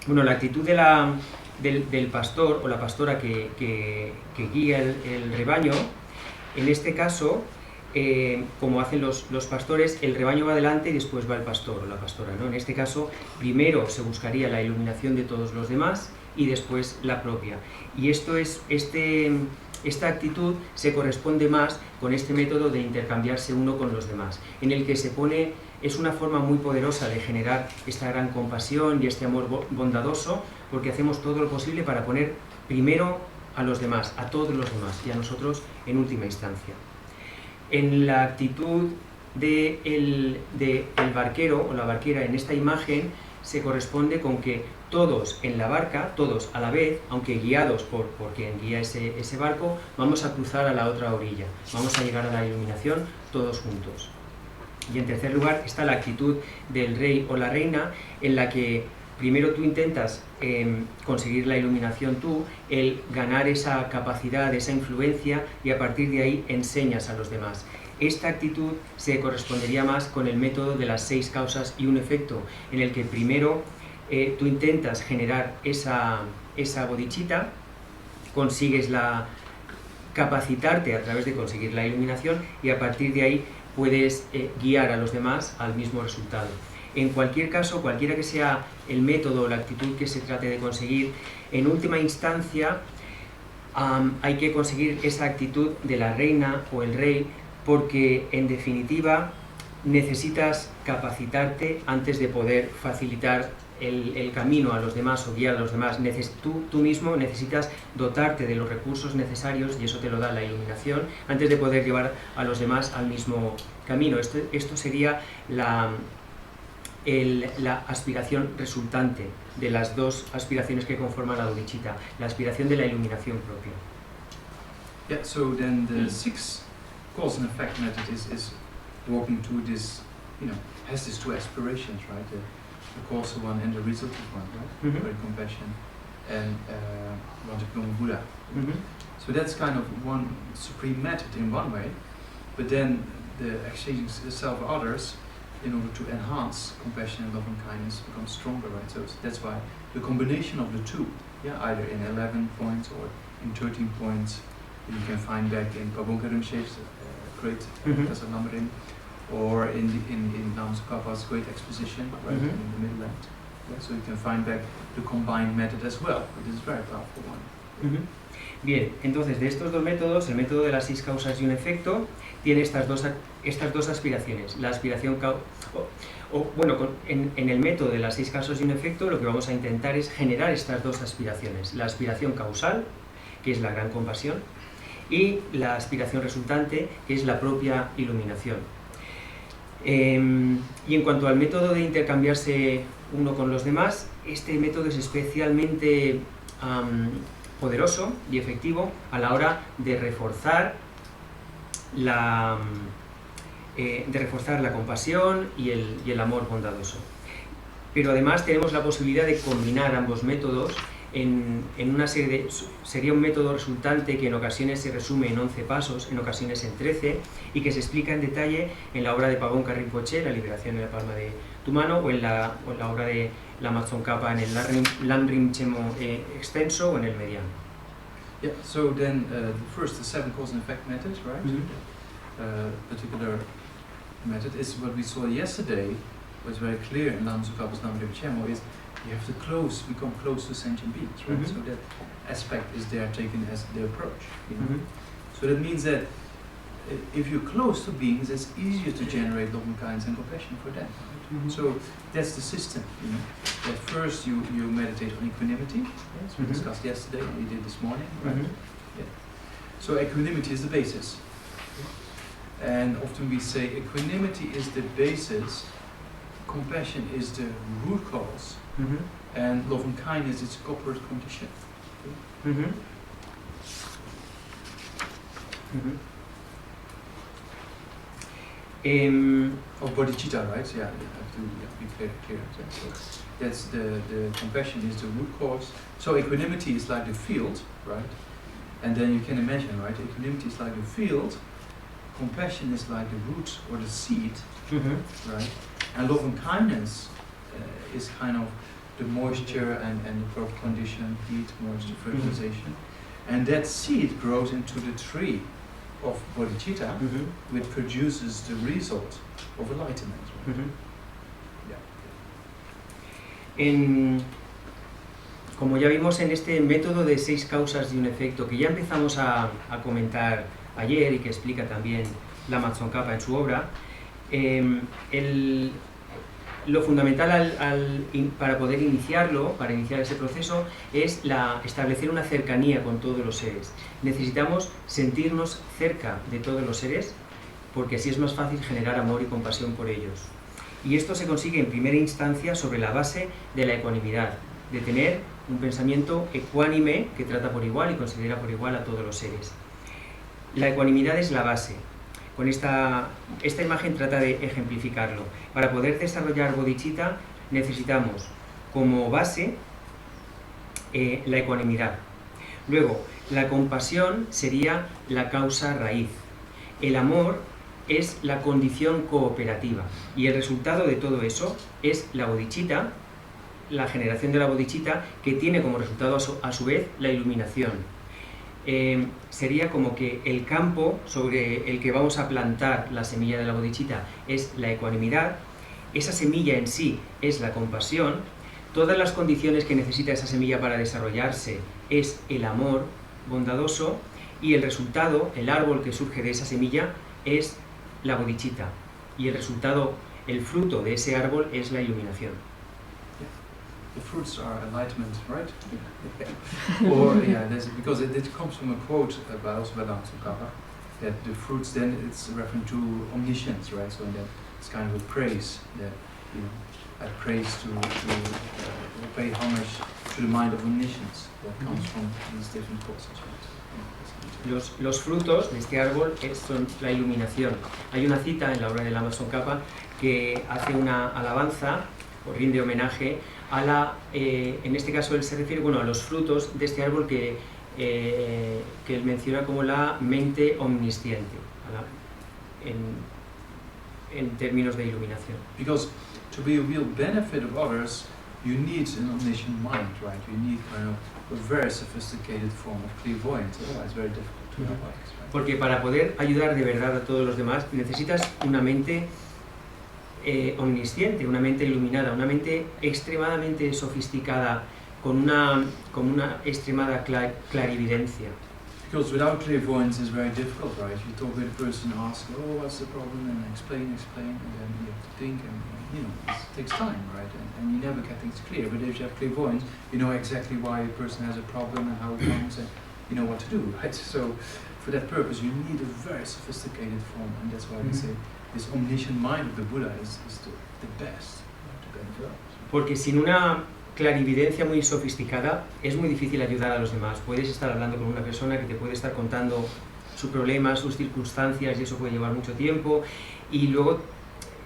la actitud del pastor o la pastora que guía el rebaño, en este caso, como hacen los pastores, el rebaño va adelante y después va el pastor o la pastora, ¿no? En este caso, primero se buscaría la iluminación de todos los demás y después la propia. Y esta actitud se corresponde más con este método de intercambiarse uno con los demás, en el que es una forma muy poderosa de generar esta gran compasión y este amor bondadoso, porque hacemos todo lo posible para poner primero a los demás, a todos los demás, y a nosotros en última instancia. En la actitud del barquero o la barquera, en esta imagen, se corresponde con que todos en la barca, todos a la vez, aunque guiados por quien guía ese barco, vamos a cruzar a la otra orilla, vamos a llegar a la iluminación todos juntos. Y en tercer lugar está la actitud del rey o la reina, en la que primero tú intentas conseguir la iluminación tú, el ganar esa capacidad, esa influencia, y a partir de ahí enseñas a los demás. Esta actitud se correspondería más con el método de las 6 causas y un efecto, en el que primero tú intentas generar esa bodhicitta, consigues capacitarte a través de conseguir la iluminación, y a partir de ahí puedes guiar a los demás al mismo resultado. En cualquier caso, cualquiera que sea el método o la actitud que se trate de conseguir, en última instancia hay que conseguir esa actitud de la reina o el rey, porque en definitiva necesitas capacitarte antes de poder facilitar el camino a los demás o guiar a los demás. Tú mismo necesitas dotarte de los recursos necesarios, y eso te lo da la iluminación, antes de poder llevar a los demás al mismo camino. Esto sería la aspiración resultante de las dos aspiraciones que conforman la bodhicitta, la aspiración de la iluminación propia. Yeah, so then the sixth cause and effect method is walking to this, has these two aspirations, right? The causal one and the resultant one, right? Very compassion and want to become a Buddha. So that's kind of one supreme method in one way, but then the exchanging self for others in order to enhance compassion and loving kindness becomes stronger, right? So that's why the combination of the two, either in 11 points or in 13 points, you can find back in Pabongka Rinpoche's great Professor Lamrim, or in Lama Tsongkhapa's great exposition, right, in the middle end. Yeah, so you can find back the combined method as well, but it's a very powerful one. Bien, entonces de estos dos métodos, el método de las 6 causas y un efecto tiene estas dos aspiraciones. La aspiración en el método de las 6 causas y un efecto, lo que vamos a intentar es generar estas dos aspiraciones: la aspiración causal, que es la gran compasión, y la aspiración resultante, que es la propia iluminación. Y en cuanto al método de intercambiarse uno con los demás, este método es especialmente poderoso y efectivo a la hora de reforzar de reforzar la compasión y el amor bondadoso. Pero además tenemos la posibilidad de combinar ambos métodos en una serie de... Sería un método resultante que en ocasiones se resume en 11 pasos, en ocasiones en 13, y que se explica en detalle en la obra de Pagon Rinpoche, La liberación en la palma de tu mano, o en la obra de Lama Tsongkhapa en el Lamrim Chemo extenso o en el mediano. Yeah, so then the first, the 7 cause and effect method, right? Particular method is what we saw yesterday, was very clear in Lama Tsongkhapa's Lamrim Chemo, is you have to become close to sentient beings, right? So that aspect is there taken as the approach. You know? So that means that if you're close to beings, it's easier to generate loving kindness and compassion for them. Right? So that's the system. You know, that first you meditate on equanimity, as we discussed yesterday, we did this morning, right? Yeah. So equanimity is the basis, and often we say equanimity is the basis, compassion is the root cause. And loving kindness is a corporate condition. Of bodhicitta, right? Yeah, you have to be clear. So that's the compassion is the root cause. So equanimity is like the field, right? And then you can imagine, right? Equanimity is like the field. Compassion is like the root or the seed, right? And loving kindness is kind of the moisture and the proper condition, heat, moisture, fertilization. And that seed grows into the tree of bodhicitta, which produces the result of enlightenment. Right? Como ya vimos en este método de 6 causas y un efecto, que ya empezamos a comentar ayer y que explica también Lama Tsongkhapa en su obra, lo fundamental para poder iniciarlo, para iniciar ese proceso, es establecer una cercanía con todos los seres. Necesitamos sentirnos cerca de todos los seres, porque así es más fácil generar amor y compasión por ellos. Y esto se consigue en primera instancia sobre la base de la ecuanimidad, de tener un pensamiento ecuánime que trata por igual y considera por igual a todos los seres. La ecuanimidad es la base. Con esta imagen trata de ejemplificarlo. Para poder desarrollar bodhicitta necesitamos como base la ecuanimidad. Luego, la compasión sería la causa raíz. El amor es la condición cooperativa. Y el resultado de todo eso es la bodhicitta, la generación de la bodhicitta, que tiene como resultado a su vez la iluminación. Sería como que el campo sobre el que vamos a plantar la semilla de la bodhicitta es la ecuanimidad, esa semilla en sí es la compasión, todas las condiciones que necesita esa semilla para desarrollarse es el amor bondadoso, y el resultado, el árbol que surge de esa semilla, es la bodhicitta, y el resultado, el fruto de ese árbol es la iluminación. The fruits are enlightenment, right? Or because it comes from a quote about Lama Tsongkhapa, that the fruits then it's referring to omniscience, right? So that it's kind of a praise that I praise to pay homage to the mind of omniscience that comes from these different causes, right? Los frutos de este árbol son la iluminación. Hay una cita en la obra de Lama Tsongkhapa que hace una alabanza o rinde homenaje a en este caso él se refiere a los frutos de este árbol que él menciona como la mente omnisciente, en términos de iluminación. Because to be a real benefit of others, you need an omniscient mind, right? You need kind of a very sophisticated form of clairvoyance. Otherwise, it's very difficult to help others, right? Porque para poder ayudar de verdad a todos los demás necesitas una mente omnisciente, una mente iluminada, una mente extremadamente sofisticada, con una extremada clarividencia. Because without clairvoyance it's very difficult, right? You talk with a person, ask, oh, what's the problem, and explain, and then you have to think, and it takes time, right? And you never get things clear. But if you have clairvoyance, you know exactly why a person has a problem and how it comes, and you know what to do, right? So for that purpose, you need a very sophisticated form, and that's why we say this omniscient mind of the Buddha is the best to benefit others. Porque sin una clarividencia muy sofisticada es muy difícil ayudar a los demás. Puedes estar hablando con una persona que te puede estar contando su problema, sus circunstancias, y eso puede llevar mucho tiempo, y luego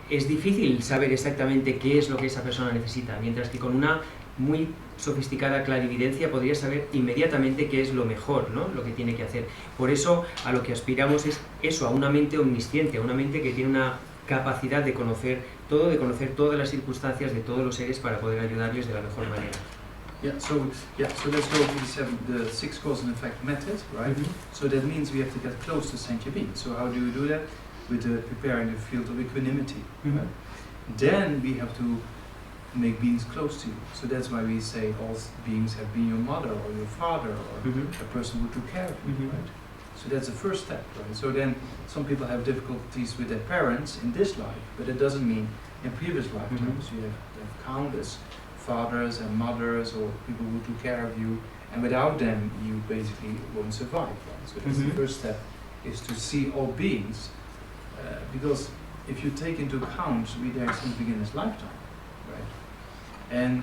es difícil saber exactamente qué es lo que esa persona necesita, mientras que con una muy sofisticada clarividencia podría saber inmediatamente qué es lo mejor, ¿no? Lo que tiene que hacer. Por eso a lo que aspiramos es eso, a una mente omnisciente, a una mente que tiene una capacidad de conocer todo, de conocer todas las circunstancias de todos los seres para poder ayudarles de la mejor manera. So let's go to the six cause and effect method, right? So that means we have to get close to sentient beings. So how do you do that? With preparing the field of equanimity. Right? Then we have to make beings close to you. So that's why we say all beings have been your mother or your father or a person who took care of you, right? So that's the first step, right? So then some people have difficulties with their parents in this life, but it doesn't mean in previous lifetimes you have countless fathers and mothers or people who took care of you, and without them you basically won't survive, right? So that's the first step, is to see all beings, because if you take into account we there since beginner's lifetime, right? And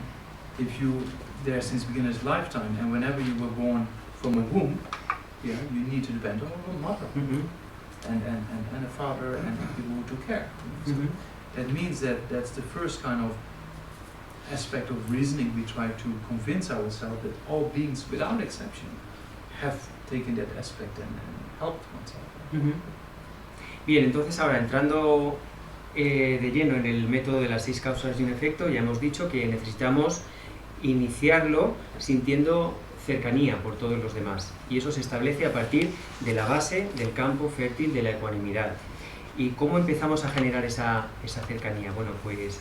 if you there since beginner's lifetime, and whenever you were born from a womb, you need to depend on a mother and a father and people who took care. So that means that that's the first kind of aspect of reasoning we try to convince ourselves that all beings, without exception, have taken that aspect and helped oneself. Bien, entonces ahora entrando de lleno en el método de las 6 causas y un efecto, ya hemos dicho que necesitamos iniciarlo sintiendo cercanía por todos los demás, y eso se establece a partir de la base del campo fértil de la ecuanimidad. ¿Y cómo empezamos a generar esa cercanía? Bueno, pues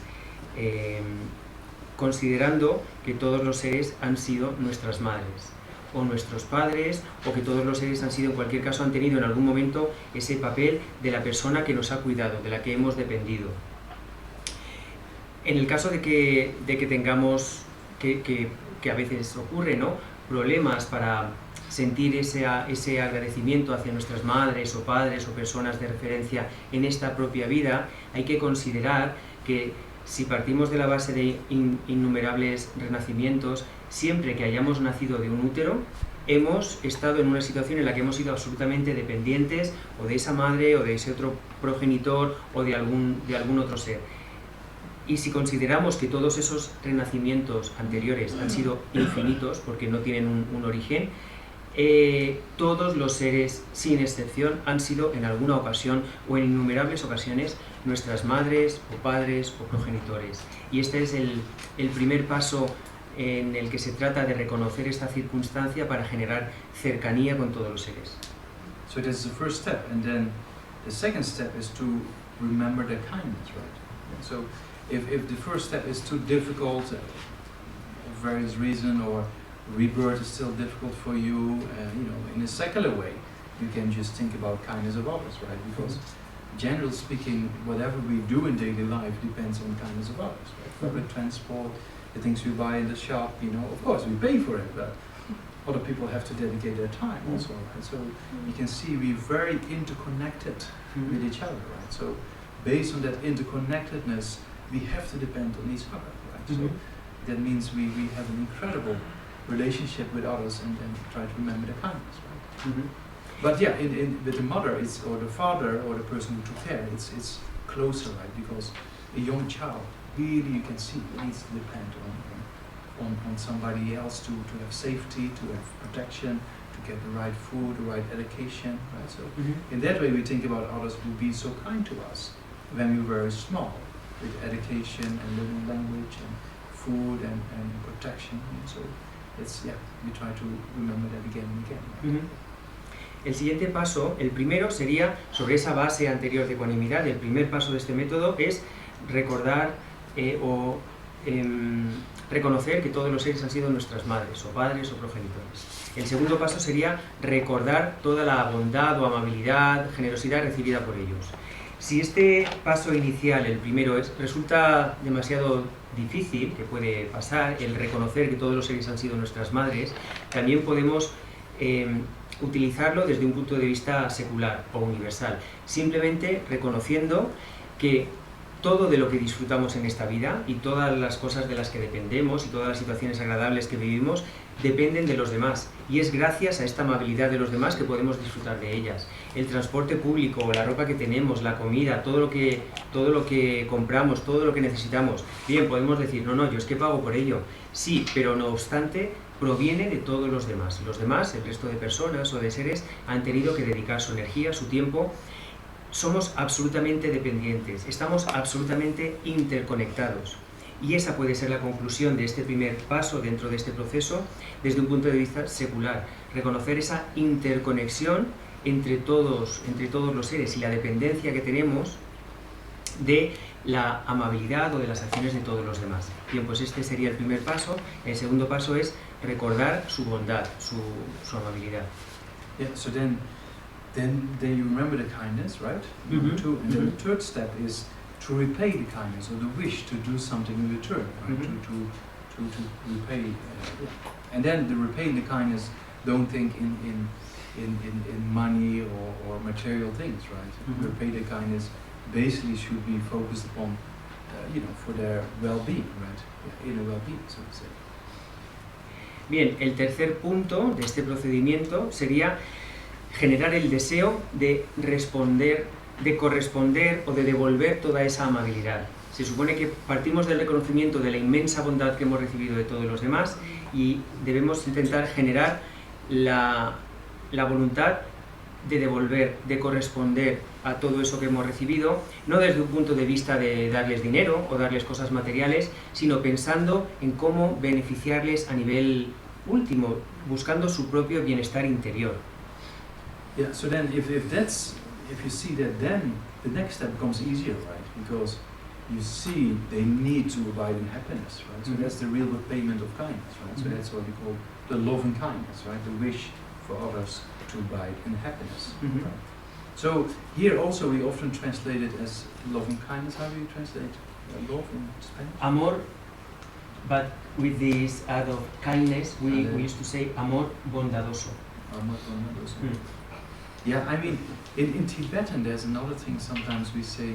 considerando que todos los seres han sido nuestras madres o nuestros padres, o que todos los seres han sido, en cualquier caso, han tenido en algún momento ese papel de la persona que nos ha cuidado, de la que hemos dependido. En el caso de que tengamos, que a veces ocurre, ¿no?, problemas para sentir ese agradecimiento hacia nuestras madres o padres o personas de referencia en esta propia vida, hay que considerar que si partimos de la base de innumerables renacimientos, siempre que hayamos nacido de un útero, hemos estado en una situación en la que hemos sido absolutamente dependientes o de esa madre o de ese otro progenitor o de algún otro ser. Y si consideramos que todos esos renacimientos anteriores han sido infinitos, porque no tienen un origen, todos los seres, sin excepción, han sido en alguna ocasión o en innumerables ocasiones nuestras madres o padres o progenitores. Y este es el primer paso en el que se trata de reconocer esta circunstancia para generar cercanía con todos los seres. So that's the first step, and then the second step is to remember their kindness, right? So if the first step is too difficult, for various reasons, or rebirth is still difficult for you, in a secular way, you can just think about kindness of others, right? Because generally speaking, whatever we do in daily life depends on kindness of others, right? Public transport, the things we buy in the shop, of course we pay for it, but other people have to dedicate their time also, right? So you can see we're very interconnected with each other, right? So based on that interconnectedness, we have to depend on each other, right? So that means we have an incredible relationship with others and try to remember the kindness, right? But yeah, with the mother or the father or the person who took care, it's closer, right? Because a young child, really you can see, needs to depend on somebody else to have safety, to have protection, to get the right food, the right education, right? So in that way we think about others who be so kind to us when we were very small, with education and learning language and food and protection. So we try to remember that again and again. El siguiente paso, el primero, sería sobre esa base anterior de ecuanimidad. El primer paso de este método es recordar reconocer que todos los seres han sido nuestras madres o padres o progenitores. El segundo paso sería recordar toda la bondad o amabilidad, generosidad recibida por ellos. Si este paso inicial, el primero, resulta demasiado difícil, que puede pasar, el reconocer que todos los seres han sido nuestras madres, también podemos utilizarlo desde un punto de vista secular o universal, simplemente reconociendo que todo de lo que disfrutamos en esta vida y todas las cosas de las que dependemos y todas las situaciones agradables que vivimos dependen de los demás y es gracias a esta amabilidad de los demás que podemos disfrutar de ellas. El transporte público, la ropa que tenemos, la comida, todo lo que compramos, todo lo que necesitamos. Bien, podemos decir, no, yo es que pago por ello. Sí, pero no obstante, proviene de todos los demás. Los demás, el resto de personas o de seres, han tenido que dedicar su energía, su tiempo. Somos absolutamente dependientes, estamos absolutamente interconectados. Y esa puede ser la conclusión de este primer paso dentro de este proceso desde un punto de vista secular. Reconocer esa interconexión entre todos los seres y la dependencia que tenemos de la amabilidad o de las acciones de todos los demás. Bien, pues este sería el primer paso. El segundo paso es recordar su bondad, su amabilidad. Yeah, so then you remember the kindness, right? Mm-hmm. And then the third step is to repay the kindness, or the wish to do something in return, right? Mm-hmm. To repay. And then the repaying the kindness, don't think in money or material things, right? Mm-hmm. Repay the kindness basically should be focused upon, for their well-being, right? Yeah, inner well-being, so to say. Bien, el tercer punto de este procedimiento sería generar el deseo de responder, de corresponder o de devolver toda esa amabilidad. Se supone que partimos del reconocimiento de la inmensa bondad que hemos recibido de todos los demás y debemos intentar generar la voluntad de devolver, de corresponder a todo eso que hemos recibido, no desde un punto de vista de darles dinero o darles cosas materiales, sino pensando en cómo beneficiarles a nivel último, buscando su propio bienestar interior. Yeah, so then if you see that, then the next step becomes easier, right? Because you see they need to abide in happiness, right? So that's the real repayment of kindness, right? So that's what we call the loving kindness, right? The wish for others to abide in happiness. Right? So here also we often translate it as loving kindness. How do you translate love in Spanish? Amor, but with this add of kindness, we used to say amor bondadoso. Amor bondadoso. Yeah, I mean, in Tibetan there's another thing sometimes we say,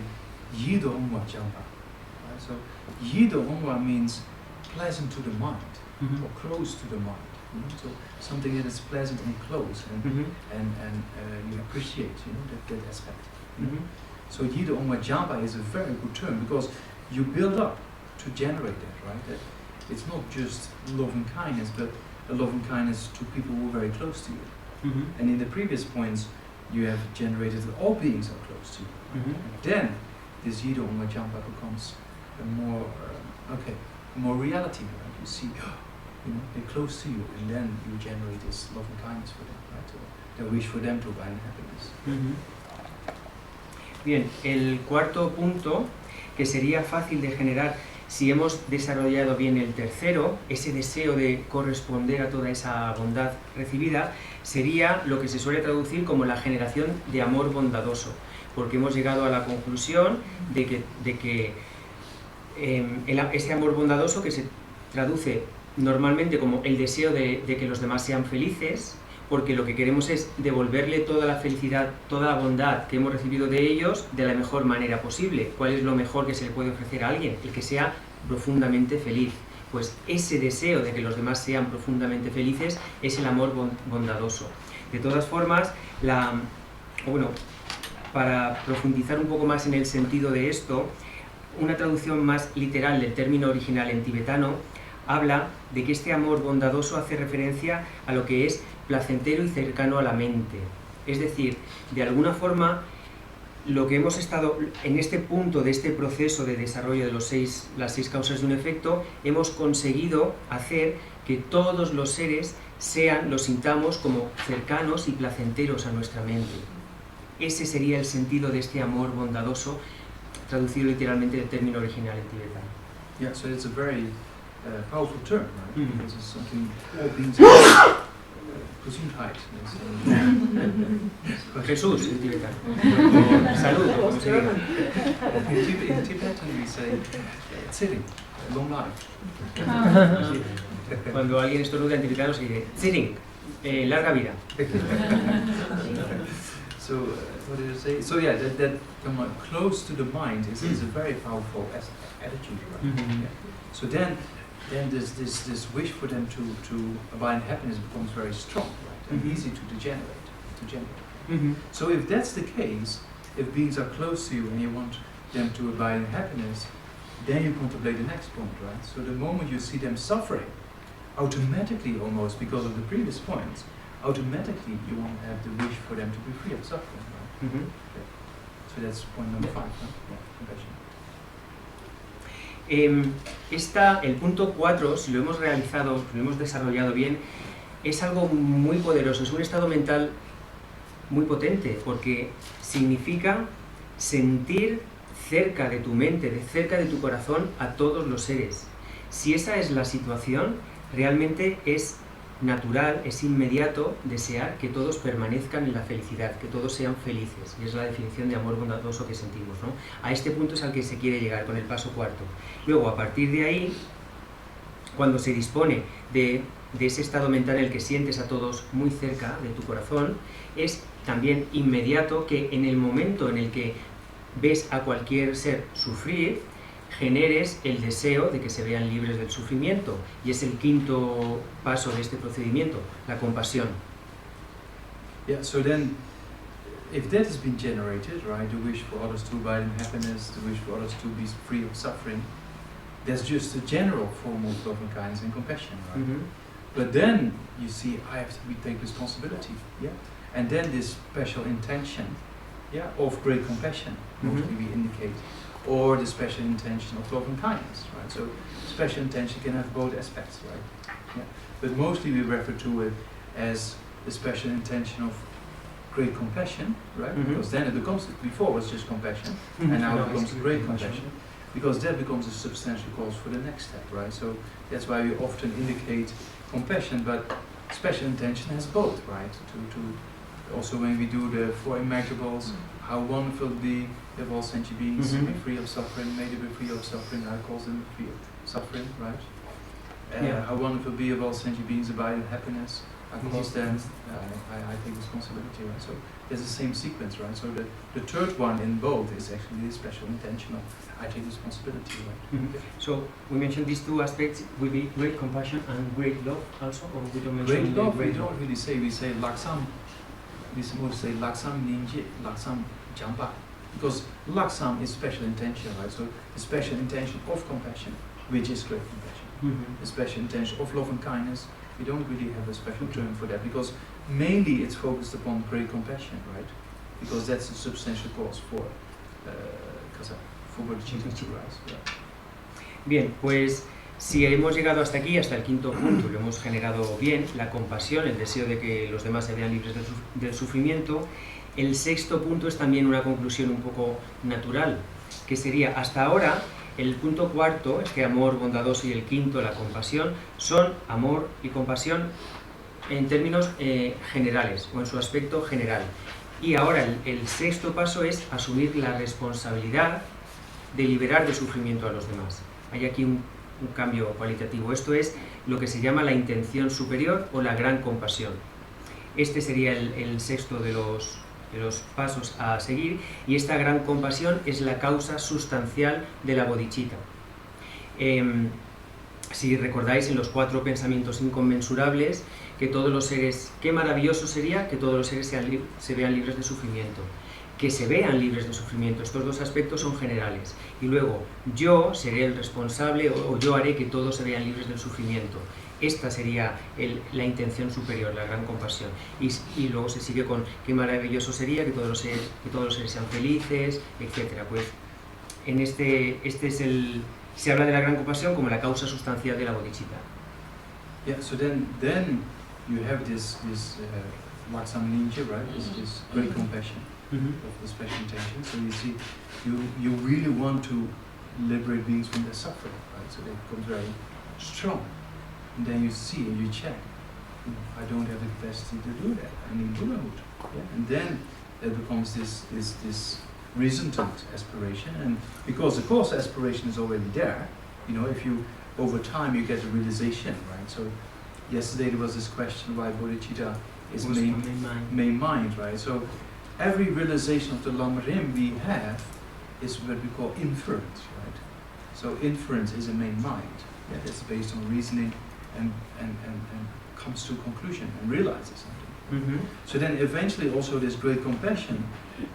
Yido Ongwa Jampa. Right? So, Yido Ongwa means pleasant to the mind, or close to the mind. So, something that is pleasant and close, and you appreciate, that aspect. So, Yido Ongwa Jampa is a very good term because you build up to generate that, right? That it's not just loving kindness, but a loving kindness to people who are very close to you. And in the previous points, you have generated that all beings are close to you. And then this Yido Ongwa Jampa becomes a more reality, right? You see, they're close to you, and then you generate this love and kindness for them, right? Or the wish for them to abide in happiness. Bien, el cuarto punto, que sería fácil de generar si hemos desarrollado bien el tercero, ese deseo de corresponder a toda esa bondad recibida, sería lo que se suele traducir como la generación de amor bondadoso, porque hemos llegado a la conclusión de que este amor bondadoso, que se traduce normalmente como el deseo de que los demás sean felices, porque lo que queremos es devolverle toda la felicidad, toda la bondad que hemos recibido de ellos de la mejor manera posible. ¿Cuál es lo mejor que se le puede ofrecer a alguien? El que sea profundamente feliz. Pues ese deseo de que los demás sean profundamente felices es el amor bondadoso. De todas formas, para profundizar un poco más en el sentido de esto, una traducción más literal del término original en tibetano habla de que este amor bondadoso hace referencia a lo que es placentero y cercano a la mente. Es decir, de alguna forma, lo que hemos estado en este punto de este proceso de desarrollo de las 6 causas de un efecto, hemos conseguido hacer que todos los seres los sintamos como cercanos y placenteros a nuestra mente. Ese sería el sentido de este amor bondadoso, traducido literalmente del término original en tibetano. Yeah, so it's a very powerful term, right? Because it's something all beings Gesundheit. Jesús en tibetano. Salud, como se diga. In Tibetan we say Tsiring, long life. Cuando alguien estornuda en tibetano se dice Tsiring, larga vida. So what did I say? So yeah, that close to the mind is a very powerful attitude, right? Yeah. So then then this wish for them to abide in happiness becomes very strong, right? And easy to generate. So if that's the case, if beings are close to you and you want them to abide in happiness, then you contemplate the next point, right? So the moment you see them suffering, automatically almost, because of the previous points, automatically you want to have the wish for them to be free of suffering, right? Okay. So that's point number 5, ¿no? El punto 4, si lo hemos realizado, lo hemos desarrollado bien, es algo muy poderoso, es un estado mental muy potente, porque significa sentir cerca de tu mente, cerca de tu corazón a todos los seres. Si esa es la situación, realmente es natural, es inmediato desear que todos permanezcan en la felicidad, que todos sean felices, y es la definición de amor bondadoso que sentimos, ¿no? A este punto es al que se quiere llegar con el paso 4. Luego, a partir de ahí, cuando se dispone de ese estado mental en el que sientes a todos muy cerca de tu corazón, es también inmediato que en el momento en el que ves a cualquier ser sufrir, generes el deseo de que se vean libres del sufrimiento, y es el quinto paso de este procedimiento, la compasión. Yeah, so then, if that has been generated, right, the wish for others to abide in happiness, the wish for others to be free of suffering, that's just a general form of love and kindness and compassion, right? But then you see, I have to take responsibility, yeah, and then this special intention, yeah, of great compassion, mostly we indicate, or the special intention of love and kindness, right? So special intention can have both aspects, right? Yeah. But mostly we refer to it as the special intention of great compassion, right? Because then it becomes, before it was just compassion, and now it becomes great compassion, because that becomes a substantial cause for the next step, right? So that's why we often indicate compassion, but special intention has both, right? To also when we do the 4 immeasurables, how wonderful it would be if all sentient beings be free of suffering, may they be free of suffering, I call them free of suffering, right? How wonderful it would be if all sentient beings abide in happiness, I cause them, I take responsibility, right? So there's the same sequence, right? So the third one in both is actually the special intention of I take responsibility, right? So we mentioned these 2 aspects will be great compassion and great love also, or we don't mention great love, we don't really say, we say laksam, we suppose to say laksam ninji, laksam jampa, because laksam is special intention, right? So the special intention of compassion, which is great compassion. The special intention of love and kindness, we don't really have a special term for that, because mainly it's focused upon great compassion, right? Because that's a substantial cause for bodhicitta to rise. Yeah. Bien, pues si hemos llegado hasta aquí, hasta el quinto punto, lo hemos generado bien, la compasión, el deseo de que los demás se vean libres del sufrimiento, el sexto punto es también una conclusión un poco natural, que sería, hasta ahora, el punto cuarto, este amor bondadoso, y el quinto, la compasión, son amor y compasión en términos generales, o en su aspecto general. Y ahora el sexto paso es asumir la responsabilidad de liberar de sufrimiento a los demás. Hay aquí un cambio cualitativo. Esto es lo que se llama la intención superior o la gran compasión. Este sería el sexto de los pasos a seguir, y esta gran compasión es la causa sustancial de la bodhicitta. Si recordáis en los 4 pensamientos inconmensurables, que todos los seres, qué maravilloso sería que todos los seres se vean libres de sufrimiento, que se vean libres de sufrimiento. Estos 2 aspectos son generales. Y luego, yo seré el responsable, o yo haré que todos se vean libres del sufrimiento. Esta sería la intención superior, la gran compasión. Y luego se sigue con qué maravilloso sería que todos los seres sean felices, etc. Pues en este es se habla de la gran compasión como la causa sustancial de la bodhicitta. Yeah, so then you have this laksam ninja, right? This great compassion of the special intention. So you see, you really want to liberate beings from their suffering, right? So they become very strong. And then you see and you check, I don't have the capacity to do that. I need Buddhahood. Yeah? And then it becomes this resultant aspiration, and because the cause aspiration is already there, you know, if you over time you get a realization, right? So yesterday there was this question why bodhicitta is main mind, right? So every realization of the Lamrim we have is what we call inference, right? So inference is a main mind. Yeah, that's based on reasoning and comes to a conclusion and realizes something. So then eventually also this great compassion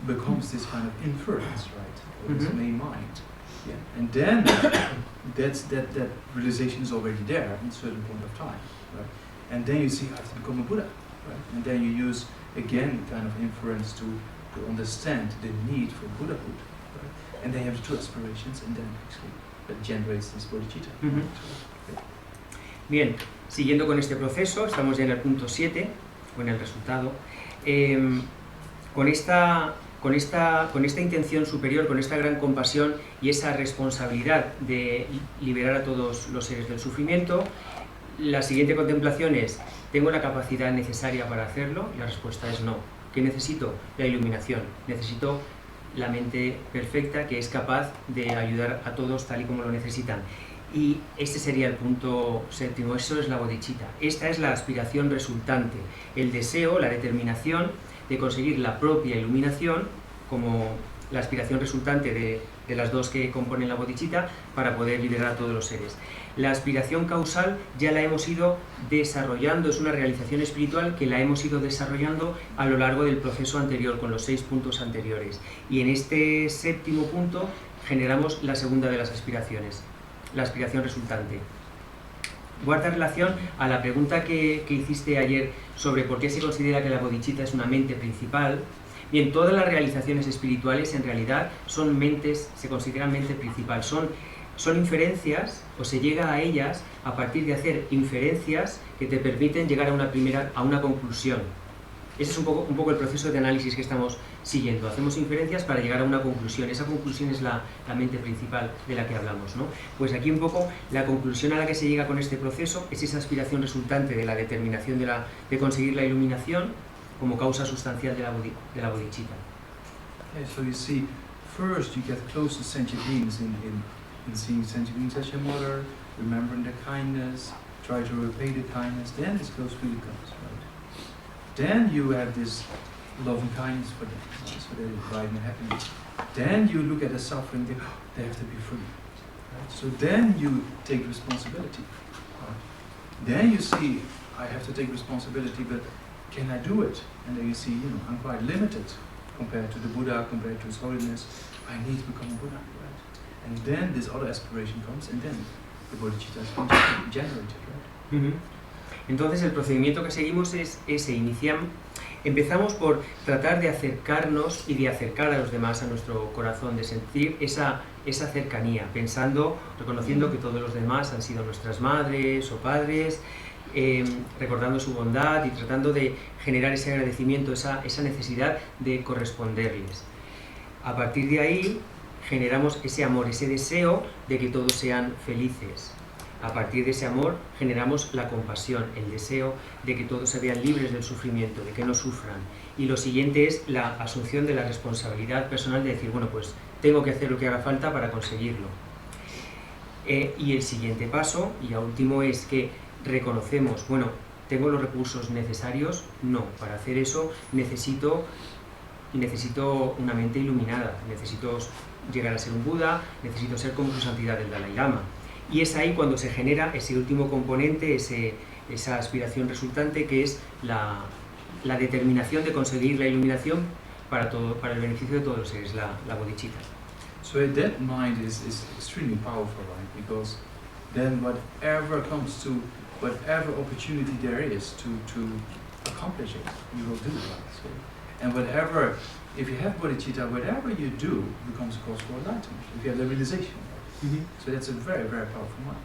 becomes this kind of inference, right? Or this main mind. Yeah. And then that realization is already there at a certain point of time. Right? And then you see I have to become a Buddha. Right? And then you use again kind of inference to understand the need for Buddhahood. Right? And then you have the two aspirations, and then actually that generates this bodhicitta. Bien, siguiendo con este proceso, estamos ya en el punto 7, o en el resultado. Con esta intención superior, con esta gran compasión y esa responsabilidad de liberar a todos los seres del sufrimiento, la siguiente contemplación es: ¿tengo la capacidad necesaria para hacerlo? Y la respuesta es no. ¿Qué necesito? La iluminación. Necesito la mente perfecta que es capaz de ayudar a todos tal y como lo necesitan. Y este sería el punto séptimo, eso es la bodhicitta. Esta es la aspiración resultante, el deseo, la determinación de conseguir la propia iluminación como la aspiración resultante de las dos que componen la bodhicitta para poder liberar a todos los seres. La aspiración causal ya la hemos ido desarrollando, es una realización espiritual que la hemos ido desarrollando a lo largo del proceso anterior, con los 6 puntos anteriores. Y en este séptimo punto generamos la segunda de las aspiraciones, la aspiración resultante. Guarda relación a la pregunta que hiciste ayer sobre por qué se considera que la bodhicitta es una mente principal. Bien, todas las realizaciones espirituales en realidad son mentes, se consideran mente principal, son inferencias, o se llega a ellas a partir de hacer inferencias que te permiten llegar a una conclusión. Ese es un poco el proceso de análisis que estamos siguiendo. Hacemos inferencias para llegar a una conclusión. Esa conclusión es la mente principal de la que hablamos, ¿no? Pues aquí un poco la conclusión a la que se llega con este proceso es esa aspiración resultante de la determinación de conseguir la iluminación como causa sustancial de la bodhicitta. Okay, so you see, first you get close to sentient beings in seeing sentient beings as your mother, remembering their kindness, try to repay the kindness, then this close really comes, right? Then you have this loving kindness for them, so they're providing happiness. Then you look at the suffering, they have to be free. Right? So then you take responsibility. Right? Then you see, I have to take responsibility, but can I do it? And then you see, I'm quite limited compared to the Buddha, compared to His Holiness. I need to become a Buddha. Right? And then this other aspiration comes, and then the bodhicitta is generated. Right? Entonces el procedimiento que seguimos es ese. Empezamos por tratar de acercarnos y de acercar a los demás a nuestro corazón, de sentir esa cercanía, reconociendo que todos los demás han sido nuestras madres o padres, recordando su bondad y tratando de generar ese agradecimiento, esa necesidad de corresponderles. A partir de ahí generamos ese amor, ese deseo de que todos sean felices. A partir de ese amor generamos la compasión, el deseo de que todos se vean libres del sufrimiento, de que no sufran. Y lo siguiente es la asunción de la responsabilidad personal de decir, bueno, pues tengo que hacer lo que haga falta para conseguirlo. Y el siguiente paso, y a último, es que reconocemos, bueno, ¿tengo los recursos necesarios? No, para hacer eso necesito una mente iluminada, necesito llegar a ser un Buda, necesito ser como su santidad el Dalai Lama. Y es ahí cuando se genera ese último componente, esa aspiración resultante, que es la determinación de conseguir la iluminación para el beneficio de todos los seres, la bodhicitta. So that mind is extremely powerful, right? Because then whatever comes to, whatever opportunity there is to accomplish it, you will do it. Right? So, and whatever, if you have bodhicitta, whatever you do becomes a cause for enlightenment. If you have the realization. So that's a very, very powerful mind.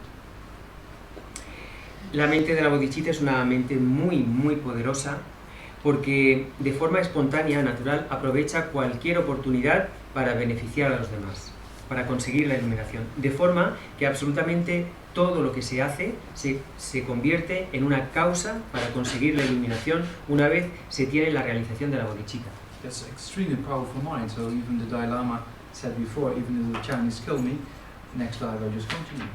La mente de la bodhicitta es una mente muy, muy poderosa porque de forma espontánea, natural, aprovecha cualquier oportunidad para beneficiar a los demás, para conseguir la iluminación. De forma que absolutamente todo lo que se hace se convierte en una causa para conseguir la iluminación una vez se tiene la realización de la bodhicitta. That's an extremely powerful mind. So even the Dalai Lama said before, even if the Chinese kill me, next life I just continue.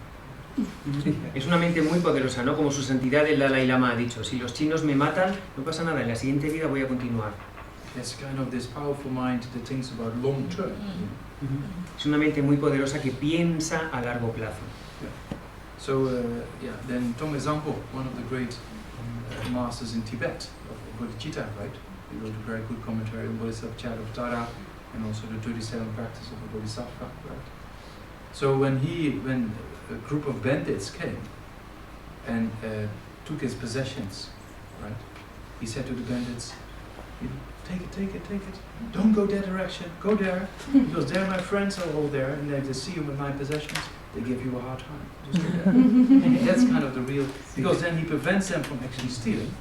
Es una mente muy poderosa, ¿no? Como su santidad el Dalai Lama ha dicho, si los chinos me matan, no pasa nada, en la siguiente vida voy a continuar. It's kind of this powerful mind that thinks about long term. Es una mente muy poderosa que piensa a largo plazo. So then Tongme Zampo, one of the great masters in Tibet of bodhicitta, right? He wrote a very good commentary on Bodhisattva Charyavatara and also the 37 practice of the Bodhisattva, right? So when a group of bandits came and took his possessions, right? He said to the bandits, take it. Don't go that direction, go there, because there my friends are all there, and if they see you with my possessions, they give you a hard time. Just do that. That's kind of the real, because then he prevents them from actually stealing,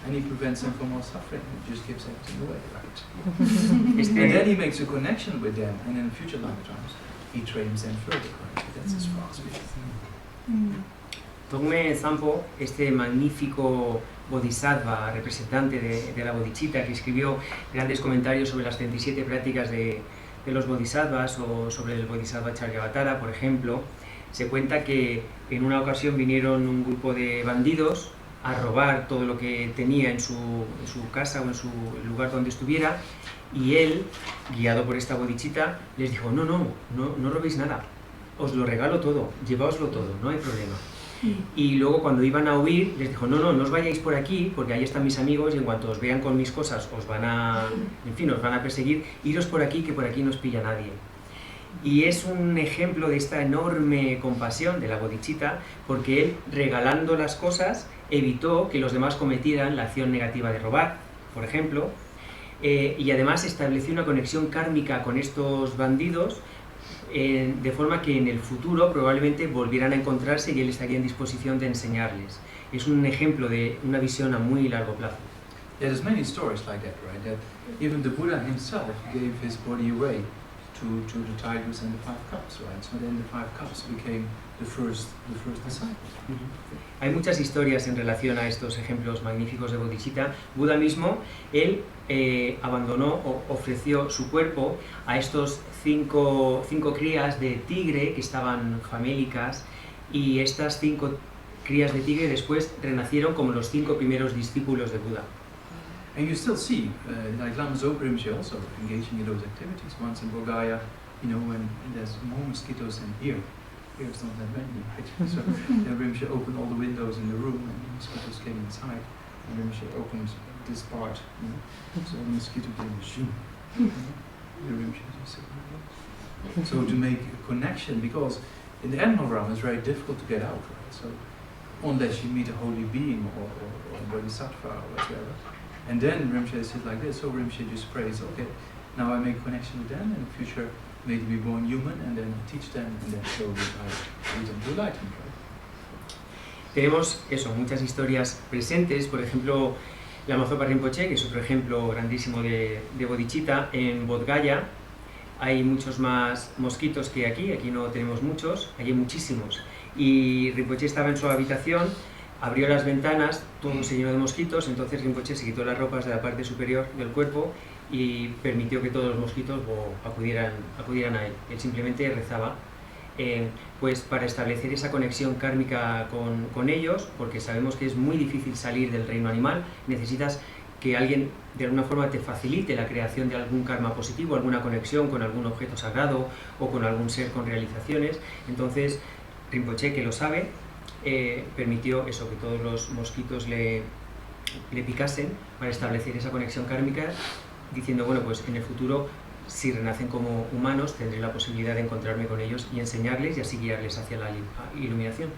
and he prevents them from all suffering. He just gives everything away, right? And then he makes a connection with them, and in future lifetimes, he trains them further, right? That's his philosophy. Tongme Zampo, este magnífico bodhisattva, representante de la bodhicitta, que escribió grandes comentarios sobre las 37 prácticas de los bodhisattvas o sobre el bodhisattva Charyavatara, por ejemplo, se cuenta que en una ocasión vinieron un grupo de bandidos a robar todo lo que tenía en su casa o en su lugar donde estuviera, y él, guiado por esta bodhicitta, les dijo, no robéis nada, os lo regalo todo, llevaoslo todo, no hay problema. Y luego cuando iban a huir les dijo, no os vayáis por aquí porque ahí están mis amigos y en cuanto os vean con mis cosas os van a perseguir, iros por aquí que por aquí no os pilla nadie. Y es un ejemplo de esta enorme compasión de la bodhicitta, porque él, regalando las cosas, evitó que los demás cometieran la acción negativa de robar, por ejemplo, y además estableció una conexión kármica con estos bandidos, de forma que en el futuro probablemente volvieran a encontrarse y él estaría en disposición de enseñarles. Es un ejemplo de una visión a muy largo plazo. Yeah, there's many stories like that, right? That even the Buddha himself gave his body away to the tigers and the 5 cups, right? So then the 5 cups became the first disciples. Hay muchas historias en relación a estos ejemplos magníficos de bodhicitta. Buda mismo, él abandonó o ofreció su cuerpo a estos 5 crías de tigre que estaban famélicas, y estas 5 crías de tigre después renacieron como los 5 primeros discípulos de Buda. And you still see, like Lama Zopa Rinpoche also engaging in those activities. Once in Bodh Gaya, when there's more mosquitoes than here. Here's not that many, right? So Rinpoche opened all the windows in the room and the mosquitoes came inside. And Rinpoche opened this part, so the mosquito came zoom. The Rinpoche just said, so to make a connection, because in the animal realm it's very difficult to get out, right? So unless you meet a holy being or a bodhisattva or whatever. And then Rinpoche said like this, so Rinpoche just prays, okay, now I make a connection with them, and in the future may they be born human, and then I teach them, and then slowly I lead them to enlightenment, right? Tenemos muchas historias presentes, por ejemplo, Lama Zopa Rinpoche, que es otro ejemplo grandísimo de bodhicitta. En Bodh Gaya hay muchos más mosquitos que aquí no tenemos muchos, hay muchísimos. Y Rinpoche estaba en su habitación, abrió las ventanas, todo se llenó de mosquitos, entonces Rinpoche se quitó las ropas de la parte superior del cuerpo y permitió que todos los mosquitos acudieran a él. Él simplemente rezaba pues para establecer esa conexión kármica con ellos, porque sabemos que es muy difícil salir del reino animal. Necesitas que alguien de alguna forma te facilite la creación de algún karma positivo, alguna conexión con algún objeto sagrado o con algún ser con realizaciones. Entonces Rinpoche, que lo sabe, permitió eso, que todos los mosquitos le picasen para establecer esa conexión kármica, diciendo, bueno, pues en el futuro, si renacen como humanos, tendré la posibilidad de encontrarme con ellos y enseñarles y así guiarles hacia la iluminación.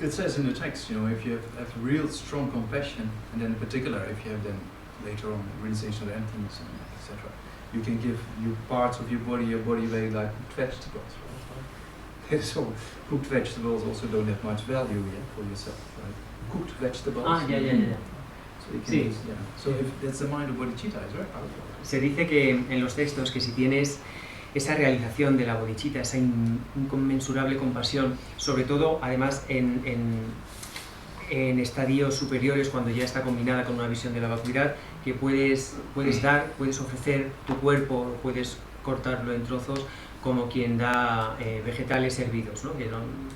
It says in the text, if you have real strong compassion, and then in particular if you have then later on realization of emptiness, etc., you can give you parts of your body weight like vegetables, right? So cooked vegetables also don't have much value for yourself, right? Cooked vegetables. Yeah. So you can use, So if that's the mind of bodhicitta, it's very powerful. Se dice que en los textos que si tienes esa realización de la bodhicitta, esa inconmensurable compasión, sobre todo además en estadios superiores, cuando ya está combinada con una visión de la vacuidad, que puedes ofrecer tu cuerpo, puedes cortarlo en trozos como quien da vegetales hervidos, ¿no?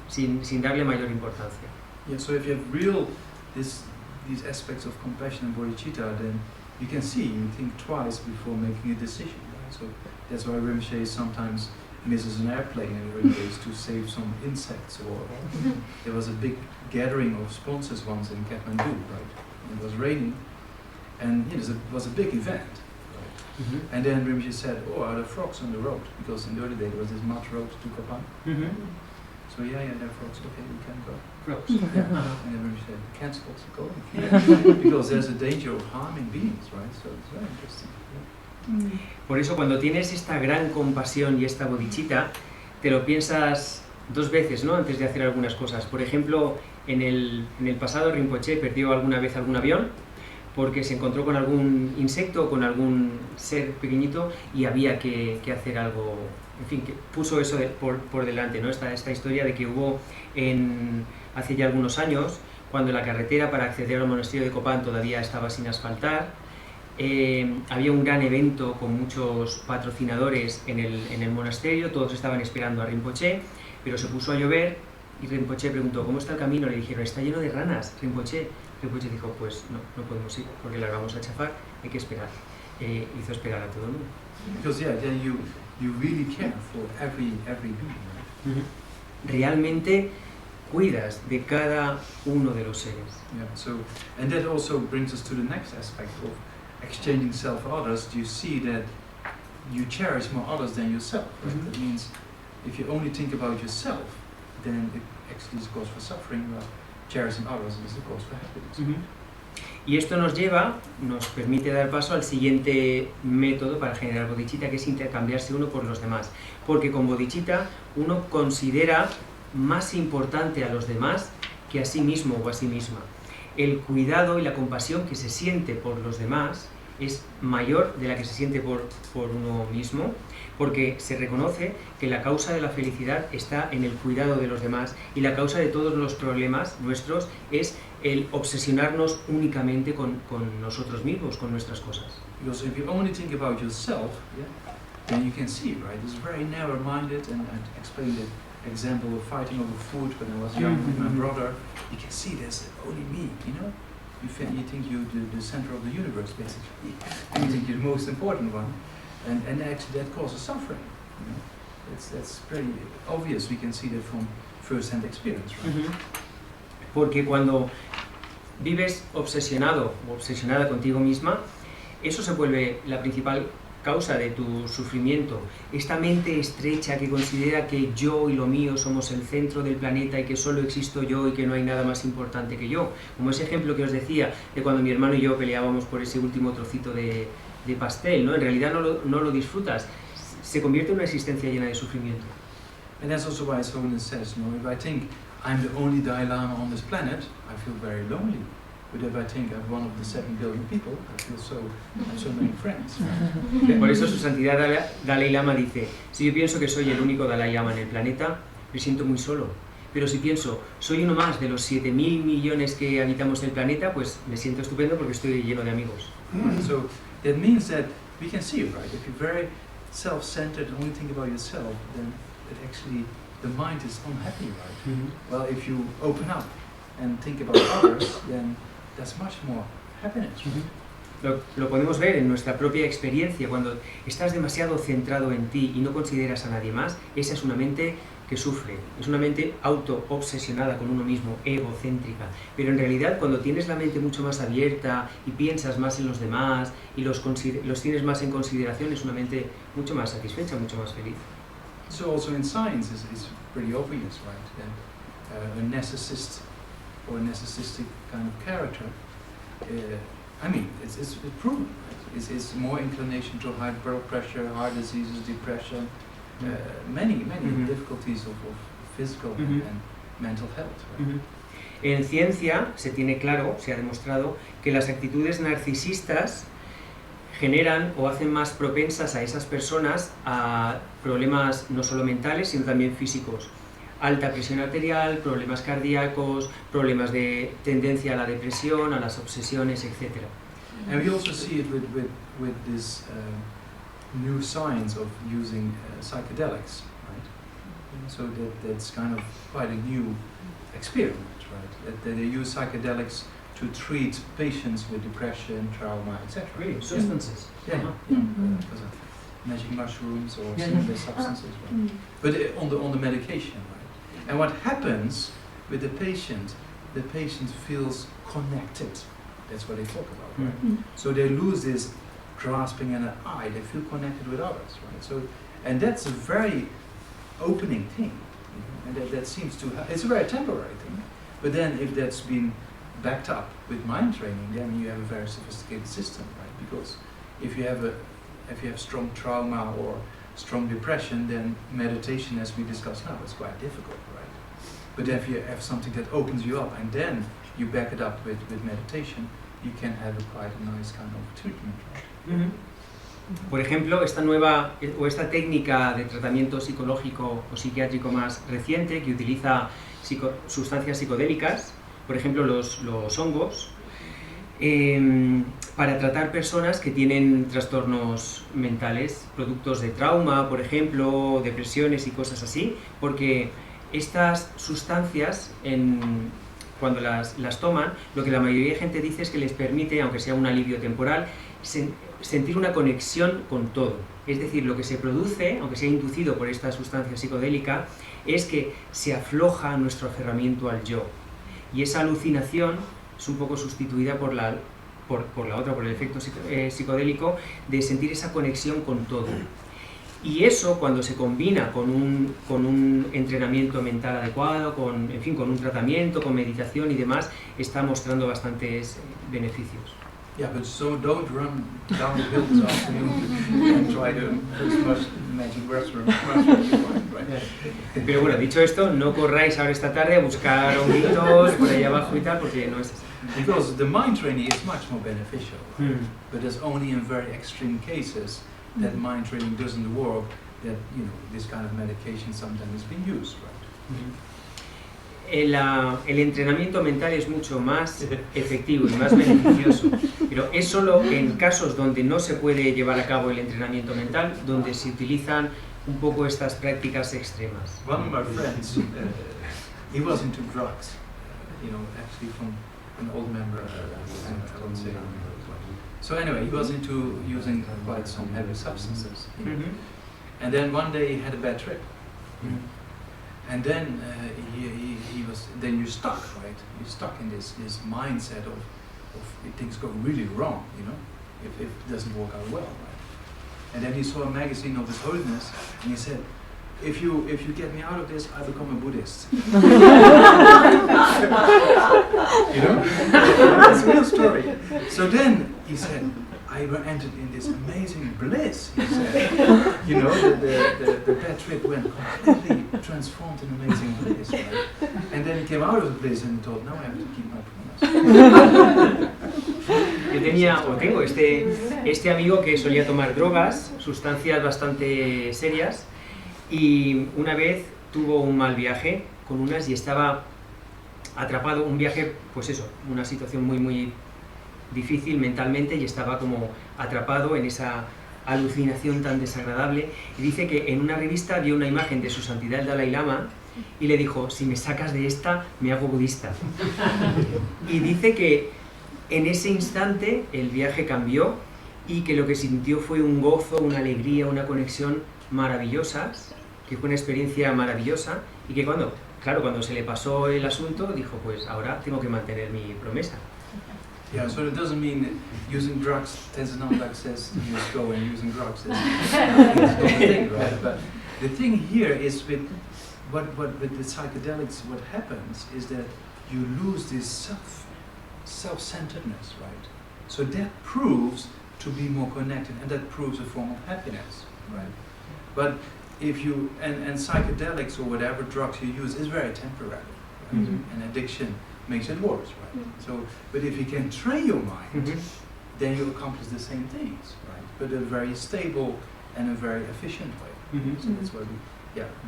sin darle mayor importancia. Yeah, so if you have real these aspects of compassion and bodhicitta, then you think twice before making a decision. Right? So that's why Rinpoche sometimes misses an airplane in the early days to save some insects, or there was a big gathering of sponsors once in Kathmandu, right? It was raining, and it was a big event. And then Rinpoche said, "Oh, are there frogs on the road?" Because in the early days there was this mud road to Kapan. So yeah, there are frogs. Okay, we can go. Frogs. Yeah. And then Rinpoche said, "Cancel going," because there's a danger of harming beings, right? So it's very interesting. Yeah. Por eso cuando tienes esta gran compasión y esta bodhicitta, te lo piensas dos veces, ¿no? Antes de hacer algunas cosas. Por ejemplo, en el pasado Rinpoche perdió alguna vez algún avión porque se encontró con algún insecto o con algún ser pequeñito y había que hacer algo, en fin, que puso eso por delante, ¿no? Esta historia de que hubo hace ya algunos años, cuando la carretera para acceder al monasterio de Kopan todavía estaba sin asfaltar, había un gran evento con muchos patrocinadores en el monasterio, todos estaban esperando a Rinpoche, pero se puso a llover y Rinpoche preguntó, ¿cómo está el camino? Le dijeron, está lleno de ranas, Rinpoche. Rinpoche dijo, pues no podemos ir porque las vamos a chafar, hay que esperar. Hizo esperar a todo el mundo. Because then you really care for every being, right? Realmente cuidas de cada uno de los seres. Yeah. So, and that also brings us to the next aspect of exchanging self for others. You see that you cherish more others than yourself. Right? That means if you only think about yourself, then it actually is a cause for suffering. But cherishing others is a cause for happiness. Y esto nos permite dar paso al siguiente método para generar bodhicitta, que es intercambiarse uno por los demás. Porque con bodhicitta uno considera más importante a los demás que a sí mismo o a sí misma. El cuidado y la compasión que se siente por los demás es mayor de la que se siente por uno mismo, porque se reconoce que la causa de la felicidad está en el cuidado de los demás y la causa de todos los problemas nuestros es el obsesionarnos únicamente con nosotros mismos, con nuestras cosas. Because if you only think about yourself, then you can see, right? It's very narrow-minded, and I explained the example of fighting over food when I was young with my brother. You can see there's only me, you know? You think you're the center of the universe, basically. And you think you're the most important one. And actually that causes suffering. You know? That's pretty obvious. We can see that from first-hand experience, right? Porque cuando vives obsesionado o obsesionada contigo misma, eso se vuelve la principal causa de tu sufrimiento. Esta mente estrecha que considera que yo y lo mío somos el centro del planeta y que solo existo yo y que no hay nada más importante que yo. Como ese ejemplo que os decía de cuando mi hermano y yo peleábamos por ese último trocito de pastel, ¿no? En realidad no lo disfrutas. Se convierte en una existencia llena de sufrimiento. And that's also why His Holiness says, you know, if I think I'm the only Dalai Lama on this planet, I feel very lonely. But if I think I'm one of the 7 billion people, I feel I have so many friends. Por eso su santidad Dalai Lama dice, si yo pienso que soy el único Dalai Lama en el planeta, me siento muy solo. Pero si pienso, soy uno más de los 7.000 millones que habitamos el planeta, pues me siento estupendo porque estoy lleno de amigos. So that means that we can see, right? If you're very self-centered and only think about yourself, then it actually, the mind is unhappy, right? Well, if you open up and think about others, then that's much more happiness. Lo podemos ver en nuestra propia experiencia. Cuando estás demasiado centrado en ti y no consideras a nadie más, esa es una mente que sufre, es una mente auto-obsesionada con uno mismo, egocéntrica. Pero en realidad, cuando tienes la mente mucho más abierta y piensas más en los demás y los tienes más en consideración, es una mente mucho más satisfecha, mucho más feliz. So also in science is pretty obvious, right? That a narcissist or a narcissistic kind of character, I mean, it's proven, right? It's more inclination to high blood pressure, heart diseases, depression, many difficulties of physical and mental health, right? En ciencia se tiene claro, se ha demostrado, que las actitudes narcisistas generan o hacen más propensas a esas personas a problemas no solo mentales, sino también físicos. Alta presión arterial, problemas cardíacos, problemas de tendencia a la depresión, a las obsesiones, etc. And we also see it with this new science of using psychedelics, right? So that's kind of quite a new experiment, right? That they use psychedelics to treat patients with depression, trauma, etc. Really? Substances? Yeah. magic mushrooms or similar substances, right? But on the medication, right? And what happens with the patient feels connected. That's what they talk about, right? So they lose this grasping and an eye. They feel connected with others, right? So, and that's a very opening thing, you know? And that seems to it's a very temporary thing. But then, if that's been backed up with mind training, then you have a very sophisticated system, right? Because if you have strong trauma or strong depression, then meditation, as we discussed now, is quite difficult, right? But if you have something that opens you up and then you back it up with meditation, you can have quite a nice kind of treatment, right? Por ejemplo, esta técnica de tratamiento psicológico o psiquiátrico más reciente que utiliza sustancias psicodélicas, por ejemplo los hongos, para tratar personas que tienen trastornos mentales, productos de trauma, por ejemplo, depresiones y cosas así, porque estas sustancias, cuando las toman, lo que la mayoría de gente dice es que les permite, aunque sea un alivio temporal, sentir una conexión con todo. Es decir, lo que se produce, aunque sea inducido por esta sustancia psicodélica, es que se afloja nuestro aferramiento al yo. Y esa alucinación es un poco sustituida por la otra, por el efecto psicodélico de sentir esa conexión con todo. Y eso, cuando se combina con un entrenamiento mental adecuado, con un tratamiento, con meditación y demás, está mostrando bastantes beneficios. Yeah, but so don't run down the hill this afternoon and try to do as much magic mushroom right? Pero bueno, dicho esto, no corráis ahora esta tarde a buscar honguitos por ahí abajo y tal, porque no es así. Because the mind training is much more beneficial, right? But it's only in very extreme cases that mind training doesn't work, that, you know, this kind of medication sometimes is being used, right? El entrenamiento mental es mucho más efectivo y más beneficioso, pero es solo en casos donde no se puede llevar a cabo el entrenamiento mental, donde se utilizan un poco estas prácticas extremas. One of my friends, he was into drugs, you know, actually from an old member, I won't say. So anyway, he was into using quite some heavy substances, you know? And then one day he had a bad trip. And then he was. Then you're stuck, right? You're stuck in this mindset of if things go really wrong, you know, if it doesn't work out well, right? And then he saw a magazine of His Holiness, and he said, "If you get me out of this, I become a Buddhist." You know, that's a real story. So then he said, I entered in this amazing bliss, he said. You know, the bad trip went completely transformed in amazing bliss, right? And then he came out of the bliss and thought, now I have to keep my promise. Yo tengo este amigo que solía tomar drogas, sustancias bastante serias, y una vez tuvo un mal viaje con unas y estaba atrapado, un viaje, pues eso, una situación muy, muy difícil mentalmente, y estaba como atrapado en esa alucinación tan desagradable, y dice que en una revista vio una imagen de su santidad el Dalai Lama y le dijo, si me sacas de esta me hago budista. Y dice que en ese instante el viaje cambió y que lo que sintió fue un gozo, una alegría, una conexión maravillosas, que fue una experiencia maravillosa, y que cuando se le pasó el asunto dijo, pues ahora tengo que mantener mi promesa. Yeah, so it doesn't mean that using drugs, Tenzin Nonglak says you just go and using drugs. That's not the thing, right? But the thing here is with the psychedelics, what happens is that you lose this self-centeredness, right? So that proves to be more connected, and that proves a form of happiness, right? But if you, and psychedelics or whatever drugs you use is very temporary, right? And addiction makes it worse, right? So, but if you can train your mind, then you accomplish the same things, right? But in a very stable and a very efficient way. So that's why we,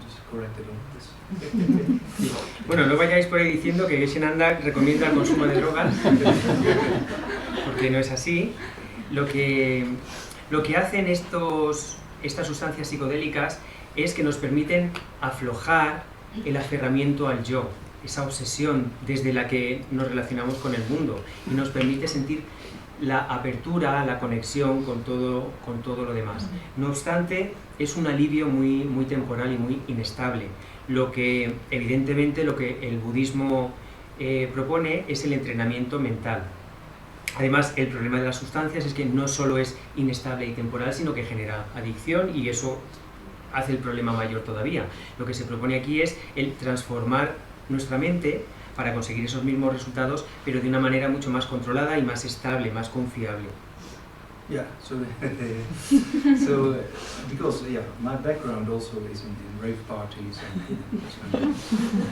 just corrected all this. Bueno, no vayáis por ahí diciendo que Geshe Nandak recomienda el consumo de drogas, porque no es así. Lo que hacen estas sustancias psicodélicas es que nos permiten aflojar el aferramiento al yo, esa obsesión desde la que nos relacionamos con el mundo, y nos permite sentir la apertura, la conexión con todo lo demás. No obstante, es un alivio muy temporal y muy inestable. Lo que, evidentemente, lo que el budismo propone es el entrenamiento mental. Además, el problema de las sustancias es que no solo es inestable y temporal, sino que genera adicción y eso hace el problema mayor todavía. Lo que se propone aquí es el transformar nuestra mente para conseguir esos mismos resultados, pero de una manera mucho más controlada y más estable, más confiable. Yeah, so because my background also is in rave parties and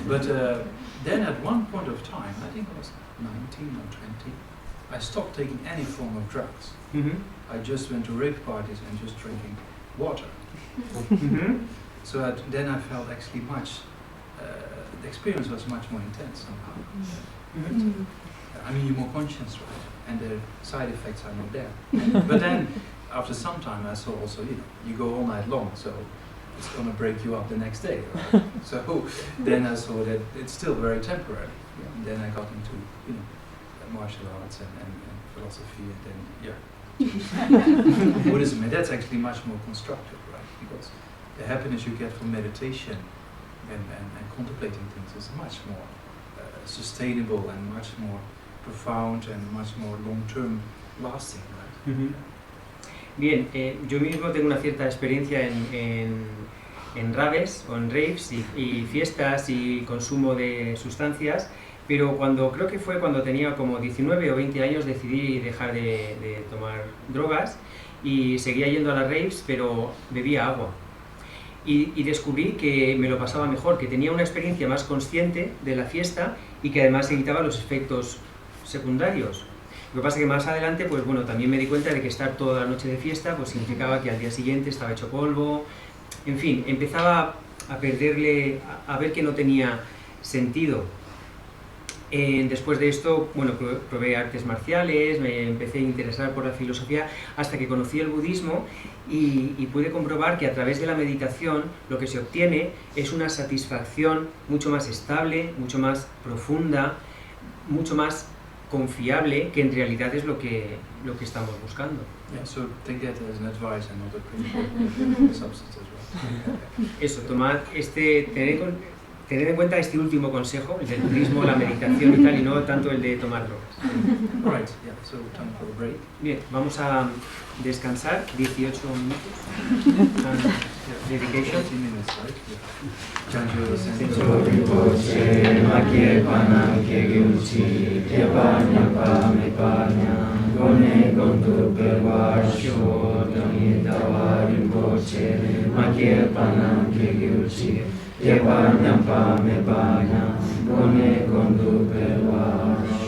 but then at one point of time, I think I was 19 or 20, I stopped taking any form of drugs. I just went to rave parties and just drinking water. So then I felt actually the experience was much more intense somehow. I mean, you're more conscious, right? And the side effects are not there. But then, after some time, I saw also, you go all night long, so it's going to break you up the next day, right? So then I saw that it's still very temporary. And then I got into, martial arts and philosophy, and then, Buddhism. And that's actually much more constructive, right? Because the happiness you get from meditation and contemplating things is much more sustainable and much more profound and much more long-term lasting, right? Bien, yo mismo tengo una cierta experiencia en raves o en raves y fiestas y consumo de sustancias, pero creo que fue cuando tenía como 19 o 20 años decidí dejar de tomar drogas y seguía yendo a las raves, pero bebía agua. Y descubrí que me lo pasaba mejor, que tenía una experiencia más consciente de la fiesta y que además evitaba los efectos secundarios. Lo que pasa es que más adelante, pues bueno, también me di cuenta de que estar toda la noche de fiesta pues significaba que al día siguiente estaba hecho polvo, en fin, empezaba a ver que no tenía sentido. Después de esto, bueno, probé artes marciales, me empecé a interesar por la filosofía hasta que conocí el budismo y pude comprobar que a través de la meditación lo que se obtiene es una satisfacción mucho más estable, mucho más profunda, mucho más confiable, que en realidad es lo que estamos buscando. Yeah, so take that as an advice and not a criminal substance as well. Eso, tener en cuenta este último consejo, el del budismo, la meditación y tal, y no tanto el de tomar drogas. Right, yeah, so time for a break. Bien, vamos a descansar 18 minutos. Dedication. 18 minutes, right? Senso Rinpoche, Makye Panam Kyegyuchi, Kyepanya Pamepanya, Gone Gontu Pervasho, Damitawa Rinpoche, Makye Panam Kyegyuchi, Kyepanya Pamepanya, Gone Gontu Pervasho.